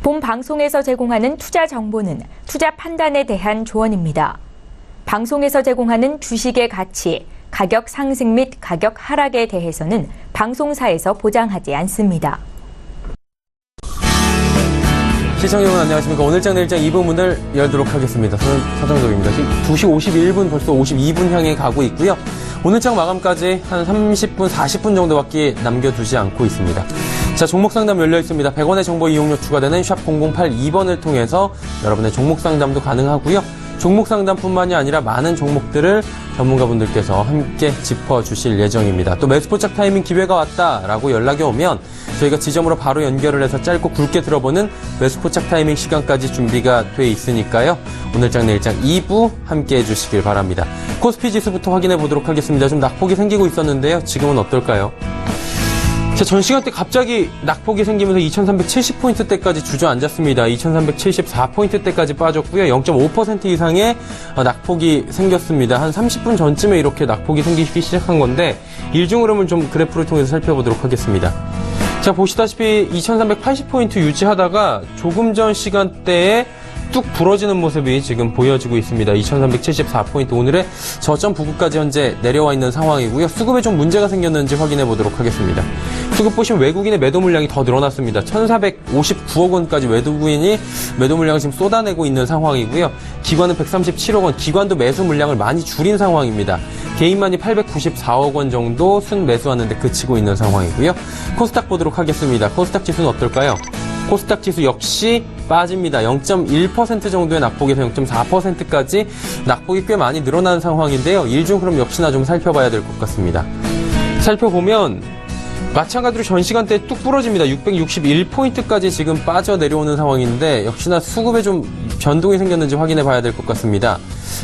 본 방송에서 제공하는 투자 정보는 투자 판단에 대한 조언입니다. 방송에서 제공하는 주식의 가치, 가격 상승 및 가격 하락에 대해서는 방송사에서 보장하지 않습니다. 시청자 여러분 안녕하십니까. 오늘장 내일장 2부 문을 열도록 하겠습니다. 저는 서정덕입니다. 지금 2시 51분 벌써 52분 향해 가고 있고요. 오늘장 마감까지 한 30분, 40분 정도밖에 남겨두지 않고 있습니다. 자, 종목 상담 열려 있습니다. 100원의 정보 이용료 추가되는 샵 0082번을 통해서 여러분의 종목 상담도 가능하고요. 종목 상담뿐만이 아니라 많은 종목들을 전문가분들께서 함께 짚어주실 예정입니다. 또 매수포착 타이밍 기회가 왔다라고 연락이 오면 저희가 지점으로 바로 연결을 해서 짧고 굵게 들어보는 매수포착 타이밍 시간까지 준비가 돼 있으니까요. 오늘장 내일장 2부 함께 해주시길 바랍니다. 코스피 지수부터 확인해 보도록 하겠습니다. 좀 낙폭이 생기고 있었는데요. 지금은 어떨까요? 자, 전 시간대 갑자기 낙폭이 생기면서 2370포인트대까지 주저앉았습니다. 2374포인트대까지 빠졌고요. 0.5% 이상의 낙폭이 생겼습니다. 한 30분 전쯤에 이렇게 낙폭이 생기기 시작한 건데 일중 흐름을 좀 그래프를 통해서 살펴보도록 하겠습니다. 자, 보시다시피 2380포인트 유지하다가 조금 전 시간대에 뚝 부러지는 모습이 지금 보여지고 있습니다. 2374포인트 오늘의 저점 부근까지 현재 내려와 있는 상황이고요. 수급에 좀 문제가 생겼는지 확인해 보도록 하겠습니다. 수급 보시면 외국인의 매도 물량이 더 늘어났습니다. 1459억 원까지 외국인이 매도 물량을 지금 쏟아내고 있는 상황이고요. 기관은 137억 원, 기관도 매수 물량을 많이 줄인 상황입니다. 개인만이 894억 원 정도 순 매수하는데 그치고 있는 상황이고요. 코스닥 보도록 하겠습니다. 코스닥 지수는 어떨까요? 코스닥 지수 역시 빠집니다. 0.1% 정도의 낙폭에서 0.4%까지 낙폭이 꽤 많이 늘어난 상황인데요. 일중 흐름 역시나 좀 살펴봐야 될 것 같습니다. 살펴보면 마찬가지로 전 시간대에 뚝 부러집니다. 661포인트까지 지금 빠져 내려오는 상황인데 역시나 수급에 좀 변동이 생겼는지 확인해 봐야 될 것 같습니다.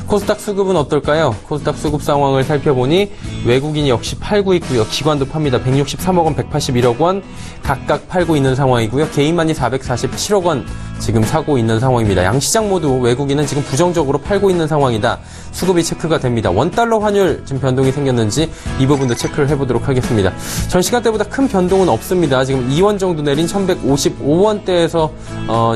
코스닥 수급은 어떨까요? 코스닥 수급 상황을 살펴보니 외국인이 역시 팔고 있고요. 기관도 팝니다. 163억 원, 181억 원 각각 팔고 있는 상황이고요. 개인만이 447억 원 지금 사고 있는 상황입니다. 양시장 모두 외국인은 지금 부정적으로 팔고 있는 상황이다. 수급이 체크가 됩니다. 원달러 환율 지금 변동이 생겼는지 이 부분도 체크를 해보도록 하겠습니다. 전 시간대보다 큰 변동은 없습니다. 지금 2원 정도 내린 1155원대에서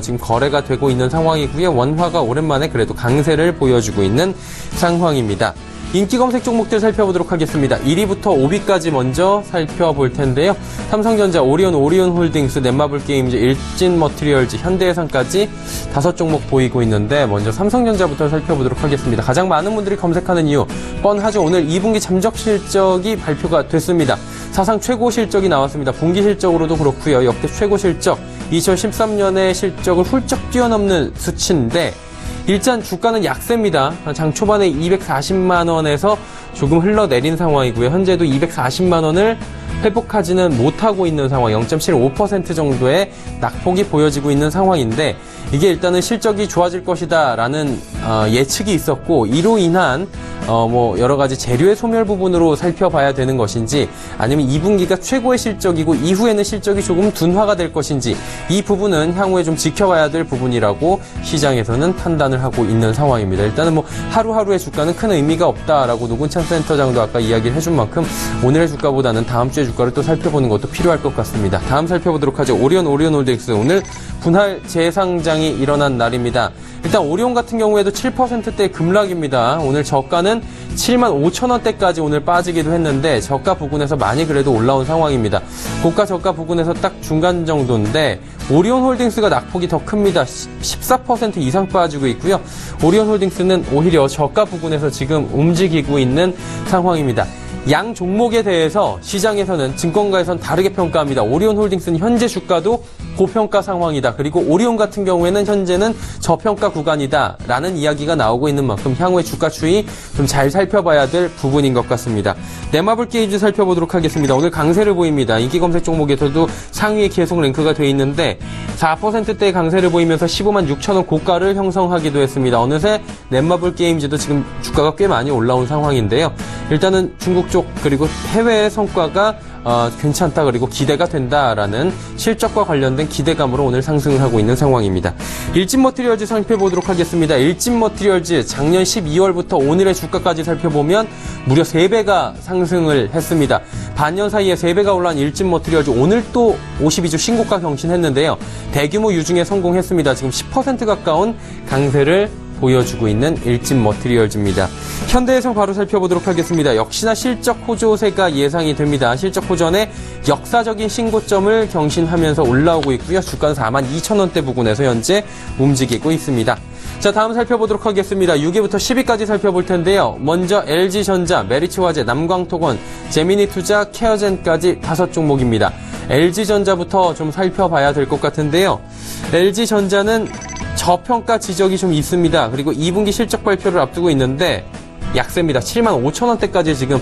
지금 거래가 되고 있는 상황이고요. 원화가 오랜만에 그래도 강세를 보여주고 있는 상황입니다. 인기 검색 종목들 살펴보도록 하겠습니다. 1위부터 5위까지 먼저 살펴볼 텐데요. 삼성전자, 오리온홀딩스, 넷마블게임즈, 일진머티리얼즈, 현대해상까지 5종목 보이고 있는데 먼저 삼성전자부터 살펴보도록 하겠습니다. 가장 많은 분들이 검색하는 이유 뻔하죠. 오늘 2분기 잠적 실적이 발표가 됐습니다. 사상 최고 실적이 나왔습니다. 분기 실적으로도 그렇고요. 역대 최고 실적 2013년의 실적을 훌쩍 뛰어넘는 수치인데 일단 주가는 약세입니다. 장 초반에 240만 원에서 조금 흘러내린 상황이고요. 현재도 240만 원을 회복하지는 못하고 있는 상황, 0.75% 정도의 낙폭이 보여지고 있는 상황인데 이게 일단은 실적이 좋아질 것이다라는 예측이 있었고 이로 인한 여러 가지 재료의 소멸 부분으로 살펴봐야 되는 것인지 아니면 2분기가 최고의 실적이고 이후에는 실적이 조금 둔화가 될 것인지 이 부분은 향후에 좀 지켜봐야 될 부분이라고 시장에서는 판단을 하고 있는 상황입니다. 일단은 하루하루의 주가는 큰 의미가 없다라고 노근창 센터장도 아까 이야기를 해준 만큼 오늘의 주가보다는 다음 주의 주가를 또 살펴보는 것도 필요할 것 같습니다. 다음 살펴보도록 하죠. 오리온홀딩스 오늘 분할 재상장이 일어난 날입니다. 일단 오리온 같은 경우에도 7%대 급락입니다. 오늘 저가는 75,000원대까지 오늘 빠지기도 했는데 저가 부근에서 많이 그래도 올라온 상황입니다. 고가 저가 부근에서 딱 중간 정도인데 오리온홀딩스가 낙폭이 더 큽니다. 14% 이상 빠지고 있고요. 오리온홀딩스는 오히려 저가 부근에서 지금 움직이고 있는 상황입니다. 양 종목에 대해서 시장에서는 증권가에서는 다르게 평가합니다. 오리온홀딩스는 현재 주가도 고평가 상황이다. 그리고 오리온 같은 경우에는 현재는 저평가 구간이다. 라는 이야기가 나오고 있는 만큼 향후의 주가 추이 좀 잘 살펴봐야 될 부분인 것 같습니다. 넷마블게임즈 살펴보도록 하겠습니다. 오늘 강세를 보입니다. 인기 검색 종목에서도 상위에 계속 랭크가 돼 있는데 4%대의 강세를 보이면서 15만 6천원 고가를 형성하기도 했습니다. 어느새 넷마블게임즈도 지금 주가가 꽤 많이 올라온 상황인데요. 일단은 중국 수출 쪽 그리고 해외의 성과가 괜찮다 그리고 기대가 된다라는 실적과 관련된 기대감으로 오늘 상승을 하고 있는 상황입니다. 일진머티리얼즈 살펴보도록 하겠습니다. 일진머티리얼즈 작년 12월부터 오늘의 주가까지 살펴보면 무려 3배가 상승을 했습니다. 반년 사이에 3배가 올라온 일진머티리얼즈 오늘 또 52주 신고가 경신했는데요. 대규모 유증에 성공했습니다. 지금 10% 가까운 강세를 보여주고 있는 일진머티리얼즈입니다. 현대해상 바로 살펴보도록 하겠습니다. 역시나 실적 호조세가 예상이 됩니다. 실적 호전에 역사적인 신고점을 경신하면서 올라오고 있고요. 주가는 42,000원대 부근에서 현재 움직이고 있습니다. 자, 다음 살펴보도록 하겠습니다. 6위부터 10위까지 살펴볼 텐데요. 먼저 LG전자, 메리츠화재, 남광토건, 제미니투자, 케어젠까지 5종목입니다. LG전자부터 좀 살펴봐야 될 것 같은데요. LG전자는 저평가 지적이 좀 있습니다. 그리고 2분기 실적 발표를 앞두고 있는데 약세입니다. 75,000원대까지 지금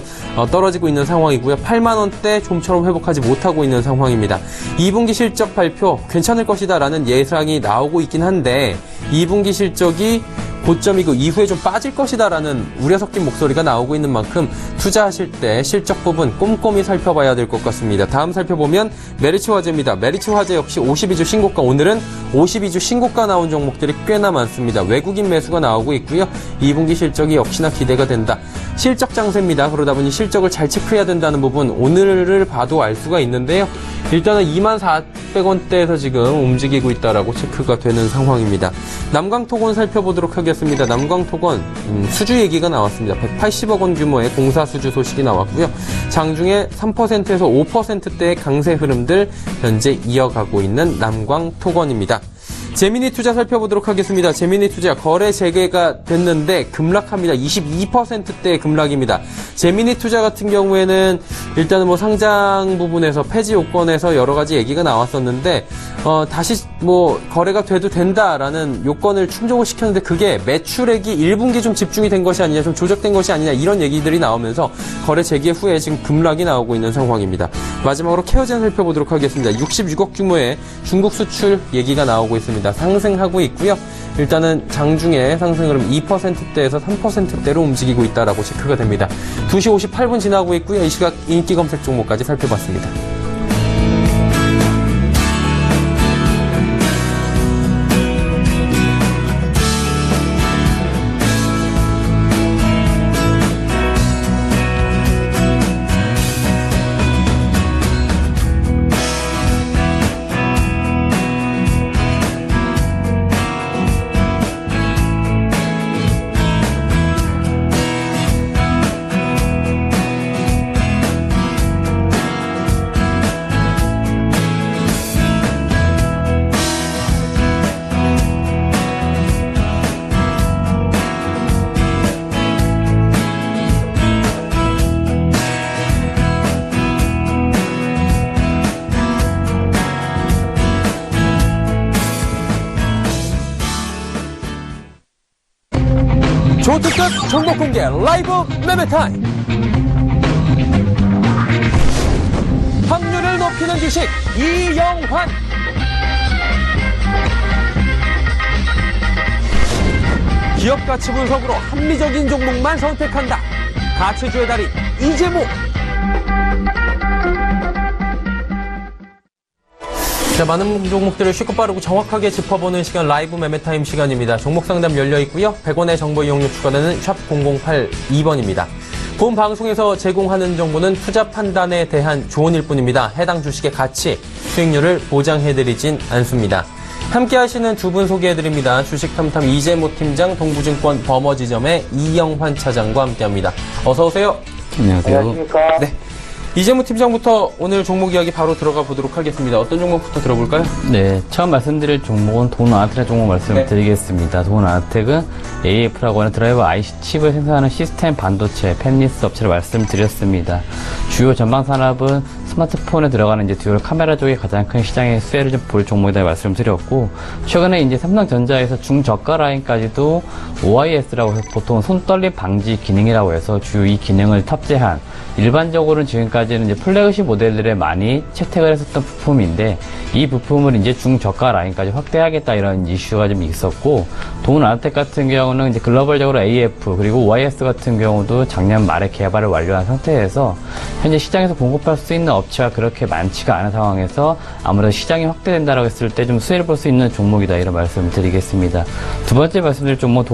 떨어지고 있는 상황이고요. 8만원대 좀처럼 회복하지 못하고 있는 상황입니다. 2분기 실적 발표 괜찮을 것이다라는 예상이 나오고 있긴 한데 2분기 실적이 고점이고 이후에 좀 빠질 것이다라는 우려 섞인 목소리가 나오고 있는 만큼 투자하실 때 실적 부분 꼼꼼히 살펴봐야 될 것 같습니다. 다음 살펴보면 메리츠화재입니다. 메리츠화재 역시 52주 신고가, 오늘은 52주 신고가 나온 종목들이 꽤나 많습니다. 외국인 매수가 나오고 있고요. 2분기 실적이 역시나 기대가 된다. 실적 장세입니다. 그러다 보니 실적을 잘 체크해야 된다는 부분 오늘을 봐도 알 수가 있는데요. 일단은 24,400원대에서 지금 움직이고 있다라고 체크가 되는 상황입니다. 남광토건 살펴보도록 하겠습니다. 남광토건 수주 얘기가 나왔습니다. 180억 원 규모의 공사 수주 소식이 나왔고요. 장중에 3%에서 5%대의 강세 흐름들 현재 이어가고 있는 남광토건입니다. 제미니투자 살펴보도록 하겠습니다. 제미니투자 거래 재개가 됐는데 급락합니다. 22%대의 급락입니다. 제미니투자 같은 경우에는 일단은 뭐 상장 부분에서 폐지 요건에서 여러 가지 얘기가 나왔었는데 다시 뭐 거래가 돼도 된다라는 요건을 충족을 시켰는데 그게 매출액이 1분기 좀 집중이 된 것이 아니냐, 좀 조작된 것이 아니냐 이런 얘기들이 나오면서 거래 재개 후에 지금 급락이 나오고 있는 상황입니다. 마지막으로 케어젠 살펴보도록 하겠습니다. 66억 규모의 중국 수출 얘기가 나오고 있습니다. 상승하고 있고요. 일단은 장중에 상승 흐름 2%대에서 3%대로 움직이고 있다라고 체크가 됩니다. 2시 58분 지나고 있고요. 이 시각 인기 검색 종목까지 살펴봤습니다. 초특급 정보 공개 라이브 매매타임. 확률을 높이는 주식 이영환. 기업 가치 분석으로 합리적인 종목만 선택한다. 가치주의 달인 이재모. 자, 많은 종목들을 쉽고 빠르고 정확하게 짚어보는 시간 라이브 매매타임 시간입니다. 종목 상담 열려 있고요. 100원의 정보 이용료 추가되는 샵 0082번입니다. 본 방송에서 제공하는 정보는 투자 판단에 대한 조언일 뿐입니다. 해당 주식의 가치, 수익률을 보장해드리진 않습니다. 함께 하시는 두 분 소개해드립니다. 주식탐탐 이재모 팀장, 동부증권 버머지점의 이영환 차장과 함께합니다. 어서 오세요. 안녕하세요. 안녕하십니까. 네. 이재모 팀장부터 오늘 종목 이야기 바로 들어가 보도록 하겠습니다. 어떤 종목부터 들어볼까요? 네, 처음 말씀드릴 종목은 도너아텍 종목 말씀드리겠습니다. 도너아텍은 AF라고 하는 드라이버 IC 칩을 생산하는 시스템 반도체 팹리스 업체를 말씀드렸습니다. 주요 전방 산업은 스마트폰에 들어가는 이제 듀얼 카메라 쪽이 가장 큰 시장의 수혜를 좀 볼 종목이다 말씀드렸고, 최근에 이제 삼성전자에서 중저가 라인까지도 OIS라고 해서 보통 손떨림 방지 기능이라고 해서 주요 이 기능을 탑재한, 일반적으로는 지금까지는 이제 플래그십 모델들에 많이 채택을 했었던 부품인데, 이 부품을 이제 중저가 라인까지 확대하겠다 이런 이슈가 좀 있었고, 동아텍 같은 경우는 이제 글로벌적으로 AF 그리고 OIS 같은 경우도 작년 말에 개발을 완료한 상태에서 현재 시장에서 공급할 수 있는 업체가 그렇게 많지가 않은 상황에서 아무래도 시장이 확대된다라고 했을 때 좀 수혜를 볼 수 있는 종목이다 이런 말씀을 드리겠습니다. 두 번째 말씀드릴 종목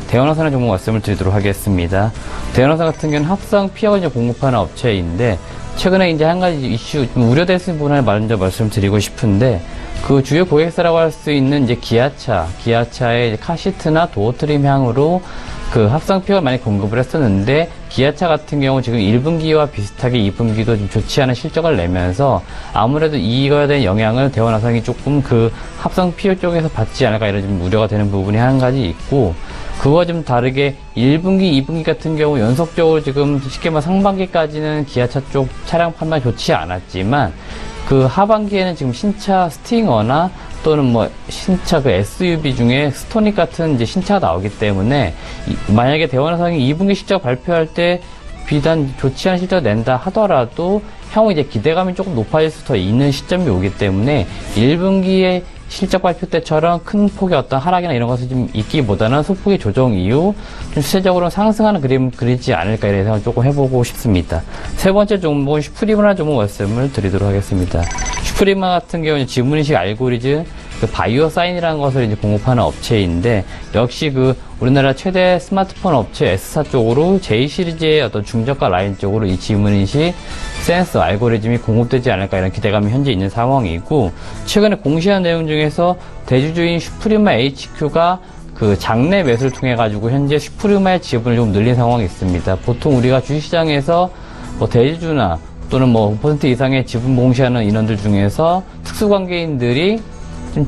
대원화산의 종목 말씀을 드리도록 하겠습니다. 대원화산 같은 경우는 합성 피어가 이제 공급하는 업체인데, 최근에 이제 한 가지 이슈 좀 우려될 수 있는 부분을 먼저 말씀드리고 싶은데, 그 주요 고객사라고 할 수 있는 이제 기아차의 카시트나 도어 트림 향으로 그 합성 피어를 많이 공급을 했었는데, 기아차 같은 경우 지금 1분기와 비슷하게 2분기도 좀 좋지 않은 실적을 내면서 아무래도 이거에 대한 영향을 대원화산이 조금 그 합성 피어 쪽에서 받지 않을까 이런 좀 우려가 되는 부분이 한 가지 있고, 그거와 좀 다르게 1분기, 2분기 같은 경우 연속적으로 지금 쉽게 말해 상반기까지는 기아차 쪽 차량 판매 좋지 않았지만, 그 하반기에는 지금 신차 스팅어나 또는 뭐 신차 그 SUV 중에 스토닉 같은 이제 신차가 나오기 때문에, 만약에 대원화산이 2분기 실적 발표할 때 비단 좋지 않은 실적을 낸다 하더라도 향후 이제 기대감이 조금 높아질 수 더 있는 시점이 오기 때문에 1분기에 실적 발표 때처럼 큰 폭의 어떤 하락이나 이런 것이 좀 있기보다는 소폭의 조정 이후 좀 수세적으로 상승하는 그림 그리지 않을까 이런 생각을 조금 해보고 싶습니다. 세 번째 종목은 슈프리마라는 종목 말씀을 드리도록 하겠습니다. 슈프리마 같은 경우는 지문인식 알고리즘, 그 바이오 사인이라는 것을 이제 공급하는 업체인데, 역시 그 우리나라 최대 스마트폰 업체 S사 쪽으로 J 시리즈의 어떤 중저가 라인 쪽으로 이 지문인식 센서 알고리즘이 공급되지 않을까 이런 기대감이 현재 있는 상황이고, 최근에 공시한 내용 중에서 대주주인 슈프리마 HQ가 그 장내 매수를 통해 가지고 현재 슈프리마의 지분을 좀 늘린 상황이 있습니다. 보통 우리가 주식시장에서 뭐 대주주나 또는 뭐 5% 이상의 지분 공시하는 인원들 중에서 특수관계인들이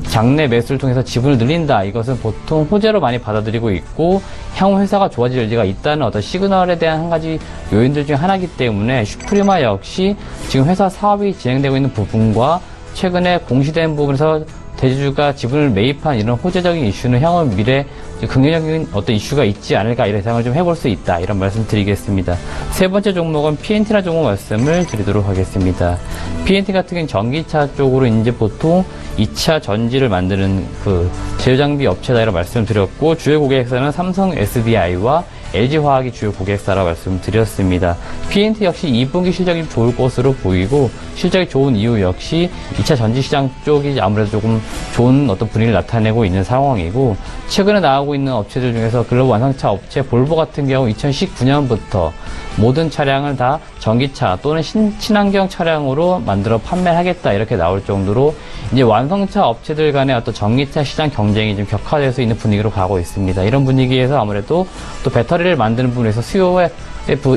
장내 매수를 통해서 지분을 늘린다, 이것은 보통 호재로 많이 받아들이고 있고, 향후 회사가 좋아질 여지가 있다는 어떤 시그널에 대한 한 가지 요인들 중 하나이기 때문에, 슈프리마 역시 지금 회사 사업이 진행되고 있는 부분과 최근에 공시된 부분에서 대주주가 지분을 매입한 이런 호재적인 이슈는 향후 미래 긍정적인 어떤 이슈가 있지 않을까 이런 예상을 좀 해볼 수 있다 이런 말씀 드리겠습니다. 세 번째 종목은 PNT라는 종목 말씀을 드리도록 하겠습니다. PNT 같은 경우는 전기차 쪽으로 이제 보통 2차 전지를 만드는 그 제조장비 업체다 이런 말씀을 드렸고, 주요 고객사는 삼성 SDI와 LG화학이 주요 고객사라고 말씀드렸습니다. PNT 역시 2분기 실적이 좋을 것으로 보이고, 실적이 좋은 이유 역시 2차 전지시장 쪽이 아무래도 조금 좋은 어떤 분위기를 나타내고 있는 상황이고, 최근에 나오고 있는 업체들 중에서 글로벌 완성차 업체 볼보 같은 경우 2019년부터 모든 차량을 다 전기차 또는 친환경 차량으로 만들어 판매하겠다 이렇게 나올 정도로 이제 완성차 업체들 간의 어떤 전기차 시장 경쟁이 좀 격화될 수 있는 분위기로 가고 있습니다. 이런 분위기에서 아무래도 또 배터리를 만드는 부분에서 수요에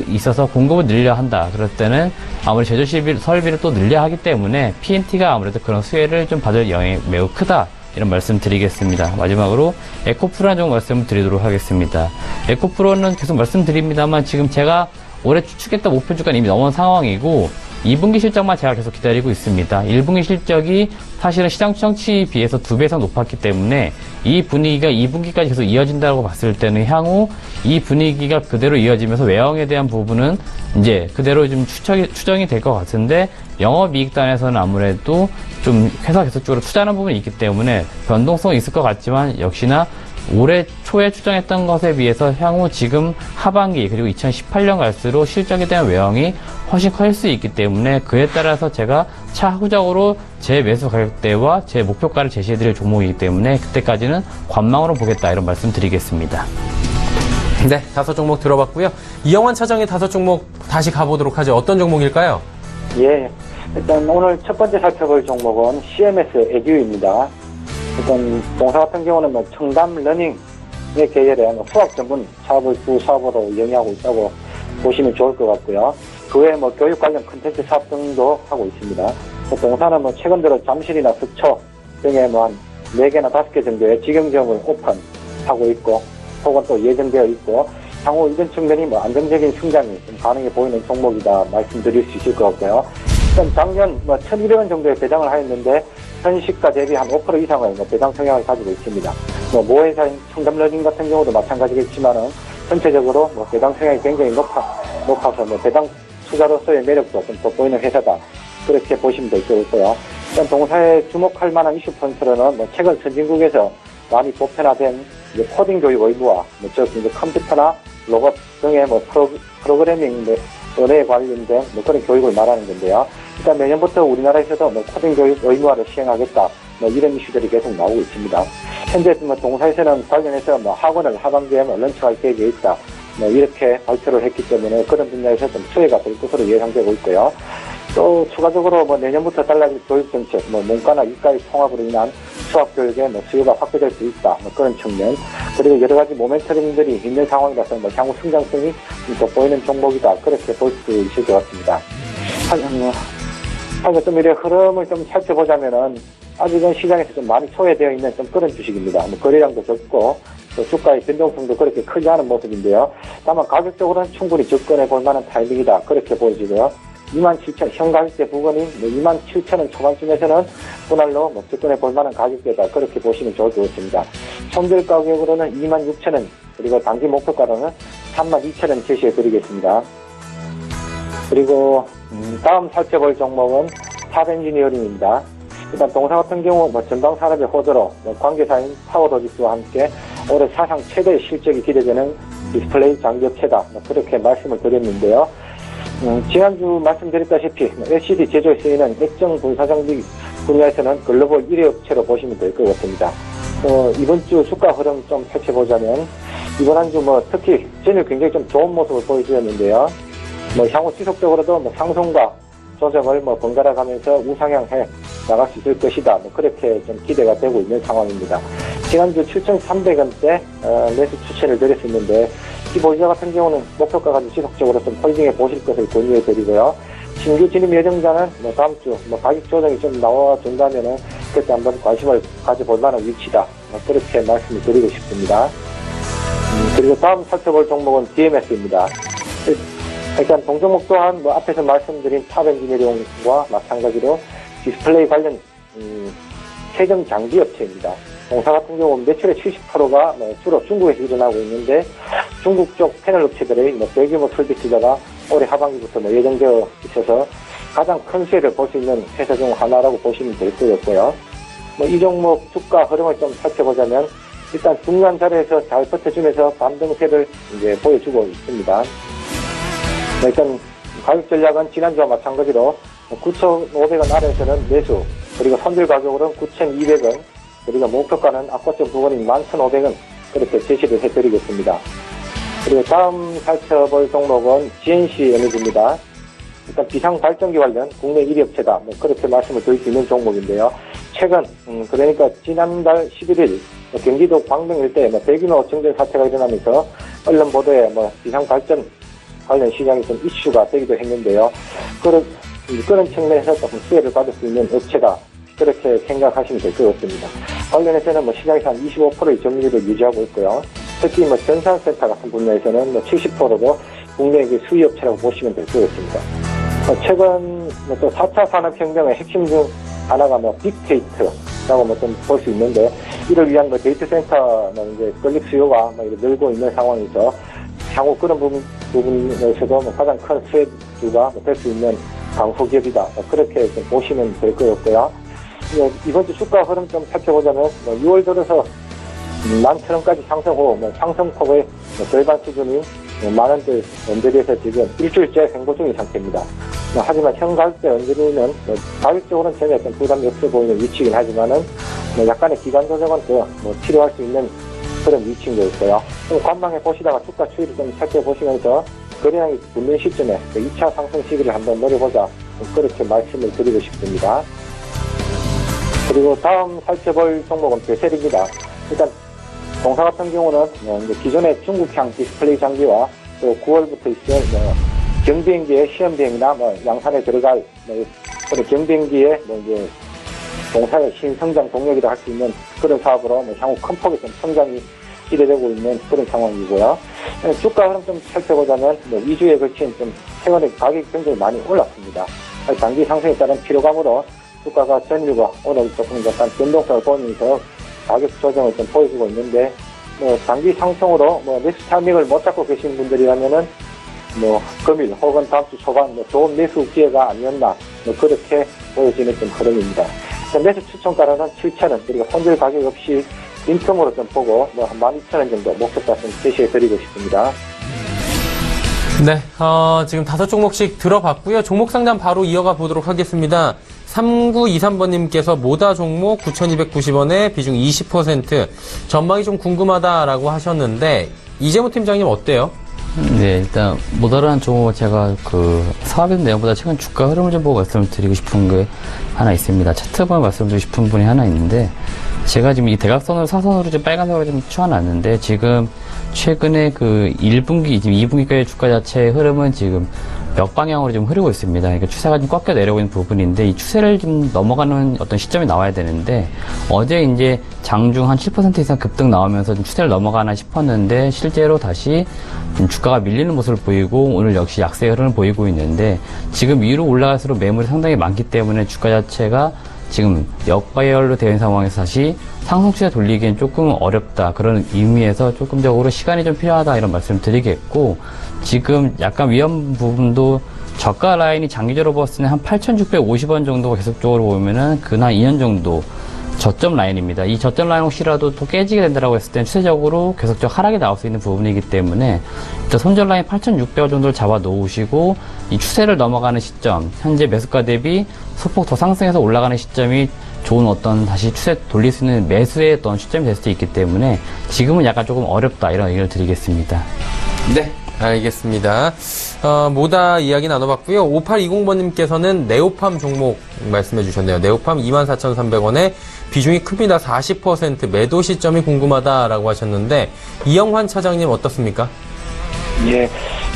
있어서 공급을 늘려야 한다. 그럴 때는 아무래도 제조 설비를 또 늘려야 하기 때문에 PNT가 아무래도 그런 수혜를 좀 받을 영향이 매우 크다. 이런 말씀 드리겠습니다. 마지막으로 에코프로라는 종 말씀을 드리도록 하겠습니다. 에코프로는 계속 말씀드립니다만 지금 제가 올해 추측했던 목표 주가는 이미 넘은 상황이고, 2분기 실적만 제가 계속 기다리고 있습니다. 1분기 실적이 사실은 시장 추정치에 비해서 2배 이상 높았기 때문에 이 분위기가 2분기까지 계속 이어진다고 봤을 때는 향후 이 분위기가 그대로 이어지면서 외형에 대한 부분은 이제 그대로 좀 추정이 될 것 같은데, 영업이익단에서는 아무래도 좀 회사 계속적으로 투자하는 부분이 있기 때문에 변동성이 있을 것 같지만, 역시나 올해 초에 추정했던 것에 비해서 향후 지금 하반기 그리고 2018년 갈수록 실적에 대한 외형이 훨씬 커질 수 있기 때문에, 그에 따라서 제가 차후적으로 제 매수 가격대와 제 목표가를 제시해드릴 종목이기 때문에 그때까지는 관망으로 보겠다 이런 말씀 드리겠습니다. 네, 5종목 들어봤고요. 이영환 차장의 5종목 다시 가보도록 하죠. 어떤 종목일까요? 예, 일단 오늘 첫 번째 살펴볼 종목은 CMS 에듀입니다. 일단 동사 같은 경우는 뭐 청담 러닝의 계열의 수학 전문 사업을 주 사업으로 영위하고 있다고 보시면 좋을 것 같고요. 그 외에 뭐 교육 관련 콘텐츠 사업 등도 하고 있습니다. 동사는 뭐 최근 들어 잠실이나 서초 등에 뭐 한 4개나 5개 정도의 직영점을 오픈하고 있고, 혹은 또 예정되어 있고, 향후 이런 측면이 뭐 안정적인 성장이 좀 가능해 보이는 종목이다 말씀드릴 수 있을 것 같고요. 일단 작년 1,200원 정도의 배당을 하였는데 현시가 대비 한 5% 이상의 배당 성향을 가지고 있습니다. 모회사인 청담러닝 같은 경우도 마찬가지겠지만은 전체적으로 배당 성향이 굉장히 높아서 배당 투자로서의 매력도 좀 돋보이는 회사다. 그렇게 보시면 될 것 같고요. 일단 동사에 주목할 만한 이슈 포인트로는 최근 선진국에서 많이 보편화된 코딩 교육 의무화, 즉 컴퓨터나 로봇 등의 프로그래밍 에 관련된 그런 교육을 말하는 건데요. 일단 내년부터 우리나라에서도 코딩 교육 의무화를 시행하겠다. 이런 이슈들이 계속 나오고 있습니다. 현재 동사에서는 관련해서 학원을 하반기에 런칭할 계획이 있다. 이렇게 발표를 했기 때문에 그런 분야에서 좀 수혜가 될 것으로 예상되고 있고요. 또 추가적으로 내년부터 달라질 교육 정책, 문과나 이과의 통합으로 인한 수학 교육의 수요가 확대될 수 있다. 그런 측면. 그리고 여러 가지 모멘텀들이 있는 상황이라서 향후 성장성이 돋보이는 종목이다. 그렇게 볼 수 있을 것 같습니다. 하여간 좀 이런 흐름을 좀 살펴보자면은 아직은 시장에서 좀 많이 소외되어 있는 좀 그런 주식입니다. 거래량도 적고 또 주가의 변동성도 그렇게 크지 않은 모습인데요. 다만 가격적으로는 충분히 접근해 볼 만한 타이밍이다. 그렇게 보여지고요. 27,000, 현 가격대 부근인 27,000원 초반쯤에서는 분할로 접근해 볼 만한 가격대다. 그렇게 보시면 좋을 것 같습니다. 손절 가격으로는 26,000원, 그리고 단기 목표가로는 32,000원 제시해 드리겠습니다. 그리고 다음 살펴볼 종목은 탑엔지니어링입니다. 일단 동사 같은 경우 전방 산업의 호재로 관계사인 파워로직스와 함께 올해 사상 최대의 실적이 기대되는 디스플레이 장비업체다. 그렇게 말씀을 드렸는데요. 지난주 말씀드렸다시피 LCD 제조에 쓰이는 액정 분사장비 분야에서는 글로벌 1위 업체로 보시면 될 것 같습니다. 이번 주 주가 흐름 좀 살펴보자면 이번 한 주 특히 전일 굉장히 좀 좋은 모습을 보여주었는데요. 향후 지속적으로도 상승과 조정을 번갈아 가면서 우상향해 나갈 수 있을 것이다. 그렇게 좀 기대가 되고 있는 상황입니다. 지난주 7,300원대 매수 추천을 드렸었는데 이 보유자 같은 경우는 목표가까지 지속적으로 좀 홀딩해 보실 것을 권유해 드리고요. 신규 진입 예정자는 다음 주 가격 조정이 좀 나와준다면은 그때 한번 관심을 가져볼 만한 위치다. 그렇게 말씀을 드리고 싶습니다. 그리고 다음 살펴볼 종목은 DMS입니다. 일단 동종목 또한 앞에서 말씀드린 탑엔지니어링과 마찬가지로 디스플레이 관련 세정 장비 업체입니다. 동사 같은 경우 매출의 70%가 주로 중국에서 일어나고 있는데 중국 쪽 패널 업체들의 대규모 설비 투자가 올해 하반기부터 예정되어 있어서 가장 큰 수혜를 볼 수 있는 회사 중 하나라고 보시면 될 것 같고요. 이 종목 주가 흐름을 좀 살펴보자면 일단 중간 자리에서 잘 버텨주면서 반등세를 이제 보여주고 있습니다. 일단 가격 전략은 지난주와 마찬가지로 9,500원 아래에서는 매수, 그리고 선별 가격으로는 9,200원, 그리고 목표가는 아까점 부분인 11,500원 그렇게 제시를 해드리겠습니다. 그리고 다음 살펴볼 종목은 GNC 에너지입니다. 일단 비상발전기 관련 국내 1위 업체다. 그렇게 말씀을 드릴 수 있는 종목인데요. 최근 그러니까 지난달 11일 경기도 광명 일대에 대규모 정전 사태가 일어나면서 언론 보도에 비상발전 관련 시장이 좀 이슈가 되기도 했는데요. 그런 측면에서 조금 수혜를 받을 수 있는 업체다. 그렇게 생각하시면 될 것 같습니다. 관련해서는 시장에서 한 25%의 점유율을 유지하고 있고요. 특히 전산센터 같은 분야에서는 70%도 국내 수위 업체라고 보시면 될 것 같습니다. 최근 또 4차 산업혁명의 핵심 중 하나가 빅데이터라고 좀 볼 수 있는데 이를 위한 데이터 센터는 이제 건립 수요가 늘고 있는 상황에서 향후 그런 부분에서도 가장 큰 수혜주가 될 수 있는 강소기업이다. 그렇게 좀 보시면 될 것 같고요. 이번 주 주가 흐름 좀 살펴보자면 6월 들어서 11,000원까지 상승 후 상승폭의 절반 수준인 만원대 언저리에서 지금 일주일째 횡보 중인 상태입니다. 하지만 현 가격대 언저리는 가격적으로는 전혀 부담이 없어 보이는 위치이긴 하지만은 약간의 기간 조정은 필요할 수 있는 그런 위치인 것 있고요. 관망해 보시다가 주가 추이를 좀 살펴보시면서 거래량이 붙는 시점에 2차 상승 시기를 한번 노려보자. 그렇게 말씀을 드리고 싶습니다. 그리고 다음 살펴볼 종목은 베셀입니다. 일단 동사 같은 경우는 기존의 중국향 디스플레이 장비와 또 9월부터 있을 경비행기의 시험비행이나 양산에 들어갈 그런 경비행기의 이제 동사의 신성장 동력이라 할 수 있는 그런 사업으로 향후 큰 폭의 좀 성장이 기대되고 있는 그런 상황이고요. 주가 흐름 좀 살펴보자면 2주에 걸친 좀 최근에 가격이 굉장히 많이 올랐습니다. 단기 상승에 따른 피로감으로 주가가 전일과 오늘 조금 약간 변동성을 보이면서 가격 조정을 좀 보여주고 있는데, 단기 상승으로 매수 타이밍을 못 잡고 계신 분들이라면은 금일 혹은 다음 주 초반 좋은 매수 기회가 아니었나 그렇게 보여지는 좀 흐름입니다. 매수 추천가로는 7,000원, 그리고 손절 가격 없이 빈틈으로 좀 보고 한 12,000원 정도 목표가 좀 제시해 드리고 싶습니다. 네, 지금 5종목씩 들어봤고요. 종목 상담 바로 이어가 보도록 하겠습니다. 3923번님께서 모다 종목 9,290원에 비중 20%, 전망이 좀 궁금하다라고 하셨는데, 이재모 팀장님 어때요? 네, 일단 모다라는 종목은 제가 사업의 내용보다 최근 주가 흐름을 좀 보고 말씀을 드리고 싶은 게 하나 있습니다. 차트 보면 말씀드리고 싶은 부분이 하나 있는데, 제가 지금 이 대각선으로 사선으로 좀 빨간색으로 좀 추워놨는데, 지금 최근에 1분기, 지금 2분기까지 주가 자체의 흐름은 지금 역방향으로 좀 흐르고 있습니다. 그러니까 추세가 좀 꺾여 내려오고 있는 부분인데, 이 추세를 좀 넘어가는 어떤 시점이 나와야 되는데, 어제 이제 장중 한 7% 이상 급등 나오면서 좀 추세를 넘어가나 싶었는데, 실제로 다시 좀 주가가 밀리는 모습을 보이고, 오늘 역시 약세 흐름을 보이고 있는데, 지금 위로 올라갈수록 매물이 상당히 많기 때문에 주가 자체가 지금 역배열로 되어 있는 상황에서 다시 상승 추세 돌리기엔 조금 어렵다. 그런 의미에서 조금적으로 시간이 좀 필요하다. 이런 말씀을 드리겠고, 지금 약간 위험 부분도 저가 라인이 장기적으로 봤을 때는 한 8,650원 정도가 계속적으로 보면은 한 2년 정도 저점 라인입니다. 이 저점 라인 혹시라도 또 깨지게 된다고 했을 때는 추세적으로 계속적 하락이 나올 수 있는 부분이기 때문에 일단 손절 라인 8,600원 정도를 잡아 놓으시고, 이 추세를 넘어가는 시점, 현재 매수가 대비 소폭 더 상승해서 올라가는 시점이 좋은 어떤 다시 추세 돌릴 수 있는 매수의 어떤 시점이 될 수도 있기 때문에 지금은 약간 조금 어렵다, 이런 의견을 드리겠습니다. 네, 알겠습니다. 모다 이야기 나눠봤고요. 5820번님께서는 네오팜 종목 말씀해 주셨네요. 네오팜 24,300원에 비중이 큽니다. 40%, 매도 시점이 궁금하다라고 하셨는데, 이영환 차장님 어떻습니까? 예,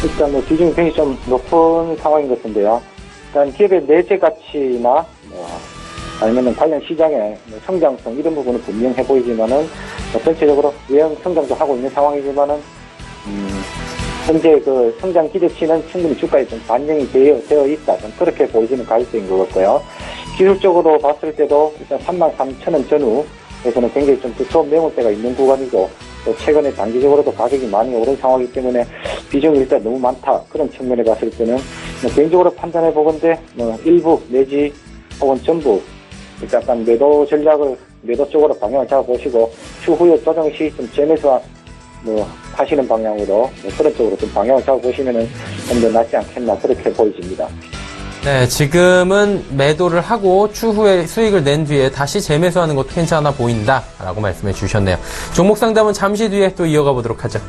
일단 비중이 굉장히 좀 높은 상황인 것 같은데요. 일단 기업의 내재 가치나 아니면 관련 시장의 성장성 이런 부분은 분명해 보이지만은 전체적으로 외형 성장도 하고 있는 상황이지만은 현재 성장 기대치는 충분히 주가에 좀 반영이 되어 있다. 좀 그렇게 보이지는 가격대인 것 같고요. 기술적으로 봤을 때도 일단 33,000원 전후에서는 굉장히 좀 두꺼운 매물대가 있는 구간이고, 또 최근에 단기적으로도 가격이 많이 오른 상황이기 때문에 비중이 일단 너무 많다. 그런 측면에 봤을 때는 개인적으로 판단해 보건데 일부 내지 혹은 전부 약간 매도 전략을 매도 쪽으로 방향을 잡아보시고, 추후에 조정 시 좀 재매수 하시는 방향으로 그런 쪽으로 좀 방향을 잡아보시면은 좀 더 낫지 않겠나 그렇게 보여집니다. 네, 지금은 매도를 하고 추후에 수익을 낸 뒤에 다시 재매수하는 것도 괜찮아 보인다라고 말씀해 주셨네요. 종목 상담은 잠시 뒤에 또 이어가 보도록 하죠.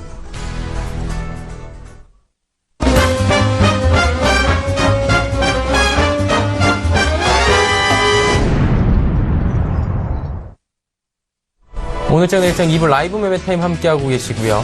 오늘장 내일장 2부 라이브 매매 타임 함께하고 계시고요.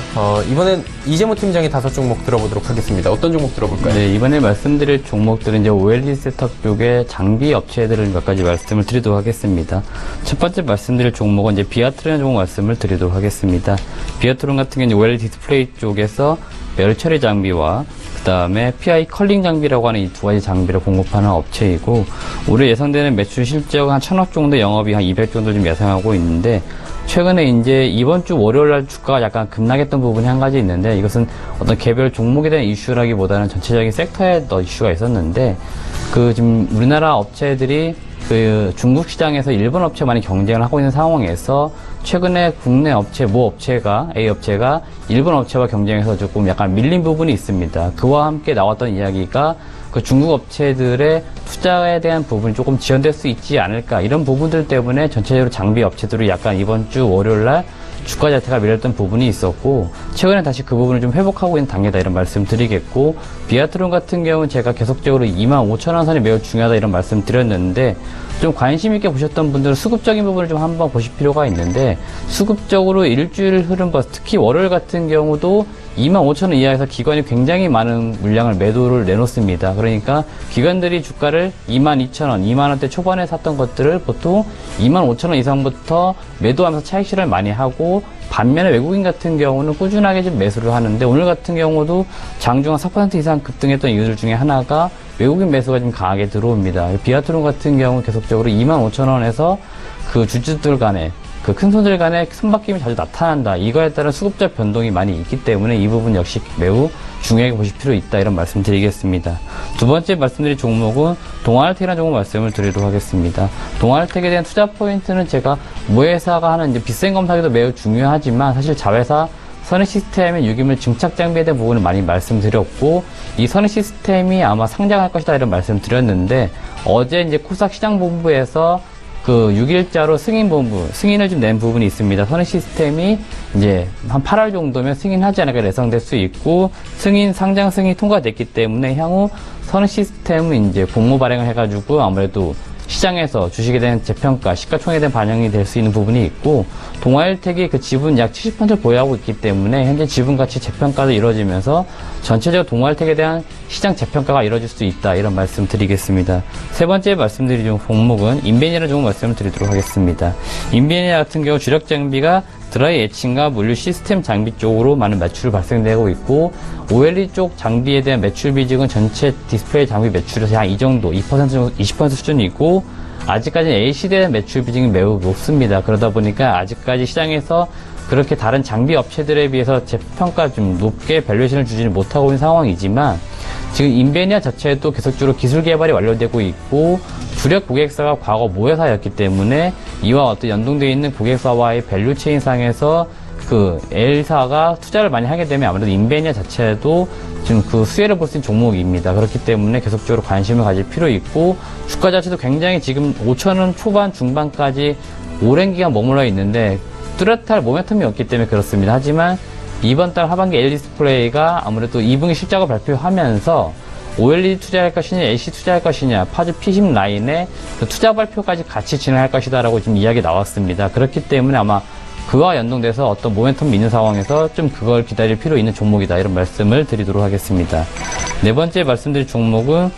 이번엔 이재모 팀장의 5종목 들어보도록 하겠습니다. 어떤 종목 들어볼까요? 네, 이번에 말씀드릴 종목들은 이제 OLED 셋업 쪽의 장비 업체들을 몇 가지 말씀을 드리도록 하겠습니다. 첫 번째 말씀드릴 종목은 이제 비아트라는 종목 말씀을 드리도록 하겠습니다. 비아트론 같은 경우는 OLED 디스플레이 쪽에서 매열 처리 장비와 그 다음에 PI 컬링 장비라고 하는 이 두 가지 장비를 공급하는 업체이고, 올해 예상되는 매출 실적 한 1,000억 정도, 영업이 한 200 정도 좀 예상하고 있는데, 최근에 이제 이번 주 월요일 날 주가가 약간 급락했던 부분이 한 가지 있는데, 이것은 어떤 개별 종목에 대한 이슈라기보다는 전체적인 섹터에 이슈가 있었는데, 지금 우리나라 업체들이 중국 시장에서 일본 업체 많이 경쟁을 하고 있는 상황에서 최근에 국내 업체, A 업체가 일본 업체와 경쟁해서 조금 약간 밀린 부분이 있습니다. 그와 함께 나왔던 이야기가 중국 업체들의 투자에 대한 부분이 조금 지연될 수 있지 않을까, 이런 부분들 때문에 전체적으로 장비 업체들이 약간 이번 주 월요일 날 주가 자체가 밀렸던 부분이 있었고, 최근에 다시 그 부분을 좀 회복하고 있는 단계다, 이런 말씀 드리겠고, 비아트론 같은 경우는 제가 계속적으로 25,000원 선이 매우 중요하다, 이런 말씀 드렸는데, 좀 관심 있게 보셨던 분들은 수급적인 부분을 좀 한번 보실 필요가 있는데, 수급적으로 일주일 흐름 특히 월요일 같은 경우도 25,000원 이하에서 기관이 굉장히 많은 물량을 매도를 내놓습니다. 그러니까 기관들이 주가를 22,000원, 2만원대 초반에 샀던 것들을 보통 25,000원 이상부터 매도하면서 차익 실현을 많이 하고, 반면에 외국인 같은 경우는 꾸준하게 좀 매수를 하는데, 오늘 같은 경우도 장중 한 4% 이상 급등했던 이유들 중에 하나가 외국인 매수가 좀 강하게 들어옵니다. 비아트론 같은 경우 계속적으로 25,000원에서 그 주주들 간에, 그 큰 손들 간에 손바뀜이 자주 나타난다. 이거에 따른 수급자 변동이 많이 있기 때문에 이 부분 역시 매우 중요하게 보실 필요 있다, 이런 말씀 드리겠습니다. 두 번째 말씀드릴 종목은 동아알텍이라는 종목 말씀을 드리도록 하겠습니다. 동아알텍에 대한 투자 포인트는 제가 모회사가 하는 이제 비센 검사기도 매우 중요하지만, 사실 자회사 선의 시스템의 유기물 증착 장비에 대한 부분을 많이 말씀드렸고, 이 선의 시스템이 아마 상장할 것이다, 이런 말씀 드렸는데, 어제 이제 코스닥 시장본부에서 그 6일자로 승인을 좀 낸 부분이 있습니다. 선의 시스템이 이제 한 8월 정도면 승인하지 않을까 예상될 수 있고, 상장 승인이 통과됐기 때문에 향후 선의 시스템은 이제 공모 발행을 해가지고 아무래도 시장에서 주식에 대한 재평가, 시가총액에 대한 반영이 될 수 있는 부분이 있고, 동아일텍이 그 지분 약 70%를 보유하고 있기 때문에 현재 지분 가치 재평가도 이루어지면서 전체적으로 동아일텍에 대한 시장 재평가가 이루어질 수 있다, 이런 말씀 드리겠습니다. 세 번째 말씀드릴 종목은 인베니아라는 종목 말씀을 드리도록 하겠습니다. 인베니아 같은 경우 주력 장비가 드라이 에칭과 물류 시스템 장비 쪽으로 많은 매출이 발생되고 있고, OLED 쪽 장비에 대한 매출 비중은 전체 디스플레이 장비 매출에서 한 이 정도, 20% 수준이고, 아직까지 LCD에 대한 매출 비중이 매우 높습니다. 그러다 보니까 아직까지 시장에서 그렇게 다른 장비 업체들에 비해서 재평가 좀 높게 밸류에이션을 주지는 못하고 있는 상황이지만, 지금 인베니아 자체도 계속적으로 기술 개발이 완료되고 있고, 주력 고객사가 과거 모회사였기 때문에 이와 어떤 연동되어 있는 고객사와의 밸류체인 상에서 그 L사가 투자를 많이 하게 되면 아무래도 인베니아 자체도 지금 그 수혜를 볼 수 있는 종목입니다. 그렇기 때문에 계속적으로 관심을 가질 필요 있고, 주가 자체도 굉장히 지금 5,000원 초반 중반까지 오랜 기간 머물러 있는데 뚜렷할 모멘텀이 없기 때문에 그렇습니다. 하지만 이번 달 하반기 LED 디스플레이가 아무래도 2분기 실적을 발표하면서 OLED 투자할 것이냐, LCD 투자할 것이냐, 파즈 P10 라인에 그 투자 발표까지 같이 진행할 것이다 라고 지금 이야기 나왔습니다. 그렇기 때문에 아마 그와 연동돼서 어떤 모멘텀이 있는 상황에서 좀 그걸 기다릴 필요 있는 종목이다, 이런 말씀을 드리도록 하겠습니다. 네 번째 말씀드릴 종목은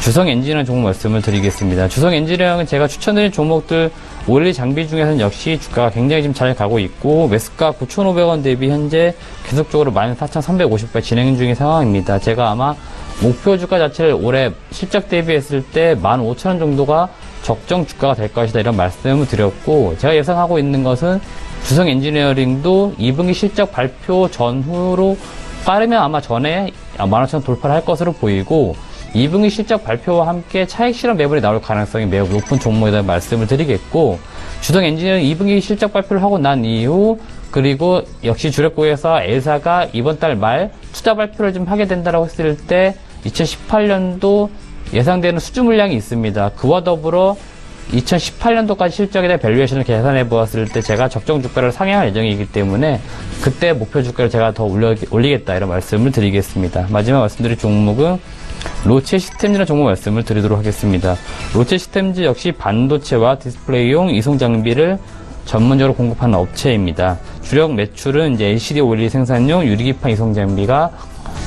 주성엔진이라는 종목 말씀을 드리겠습니다. 주성엔진은 제가 추천드린 종목들 OLED 장비 중에서는 역시 주가가 굉장히 지금 잘 가고 있고, 매수가 9,500원 대비 현재 계속적으로 14,350배 진행 중인 상황입니다. 제가 아마 목표 주가 자체를 올해 실적 대비했을 때 15,000원 정도가 적정 주가가 될 것이다, 이런 말씀을 드렸고, 제가 예상하고 있는 것은 주성 엔지니어링도 2분기 실적 발표 전후로 빠르면 아마 전에 15,000원 돌파를 할 것으로 보이고, 2분기 실적 발표와 함께 차익 실현 매물이 나올 가능성이 매우 높은 종목에 대한 말씀을 드리겠고, 주성 엔지니어링 2분기 실적 발표를 하고 난 이후, 그리고 역시 주력 고객사 L사가 이번 달 말 투자 발표를 좀 하게 된다고 했을 때 2018년도 예상되는 수주 물량이 있습니다. 그와 더불어 2018년도까지 실적에 대한 밸류에이션을 계산해 보았을 때 제가 적정 주가를 상향할 예정이기 때문에 그때 목표 주가를 제가 더 올리겠다, 이런 말씀을 드리겠습니다. 마지막 말씀드릴 종목은 로체 시스템즈라는 종목 말씀을 드리도록 하겠습니다. 로체 시스템즈 역시 반도체와 디스플레이용 이송 장비를 전문적으로 공급하는 업체입니다. 주력 매출은 이제 LCD OLED 생산용 유리기판 이송 장비가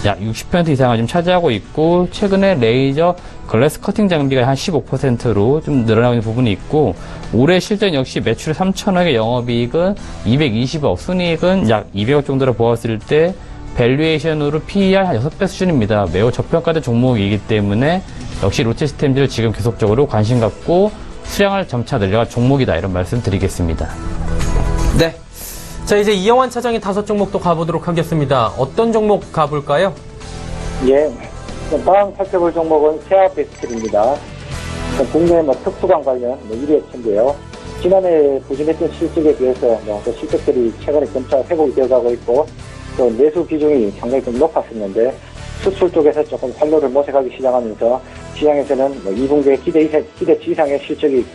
약 60% 이상을 좀 차지하고 있고, 최근에 레이저 글래스 커팅 장비가 한 15%로 좀 늘어나고 있는 부분이 있고, 올해 실적 역시 매출 3,000억의 영업이익은 220억, 순이익은 약 200억 정도로 보았을 때 밸류에이션으로 PER 한 6배 수준입니다. 매우 저평가된 종목이기 때문에 역시 로체 시스템즈를 지금 계속적으로 관심 갖고 수량을 점차 늘려갈 종목이다, 이런 말씀 드리겠습니다. 네. 자, 이제 이영환 차장의 5종목도 가보도록 하겠습니다. 어떤 종목 가볼까요? 예. 다음 살펴볼 종목은 세아베스트입니다. 국내 특수강 관련 1위 업체인데요. 지난해 부진했던 실적에 비해서 그 실적들이 최근에 점차 회복이 되어가고 있고, 또 내수 비중이 상당히 좀 높았었는데 수출 쪽에서 조금 활로를 모색하기 시작하면서 시장에서는 2분기에 기대치 이상의 실적이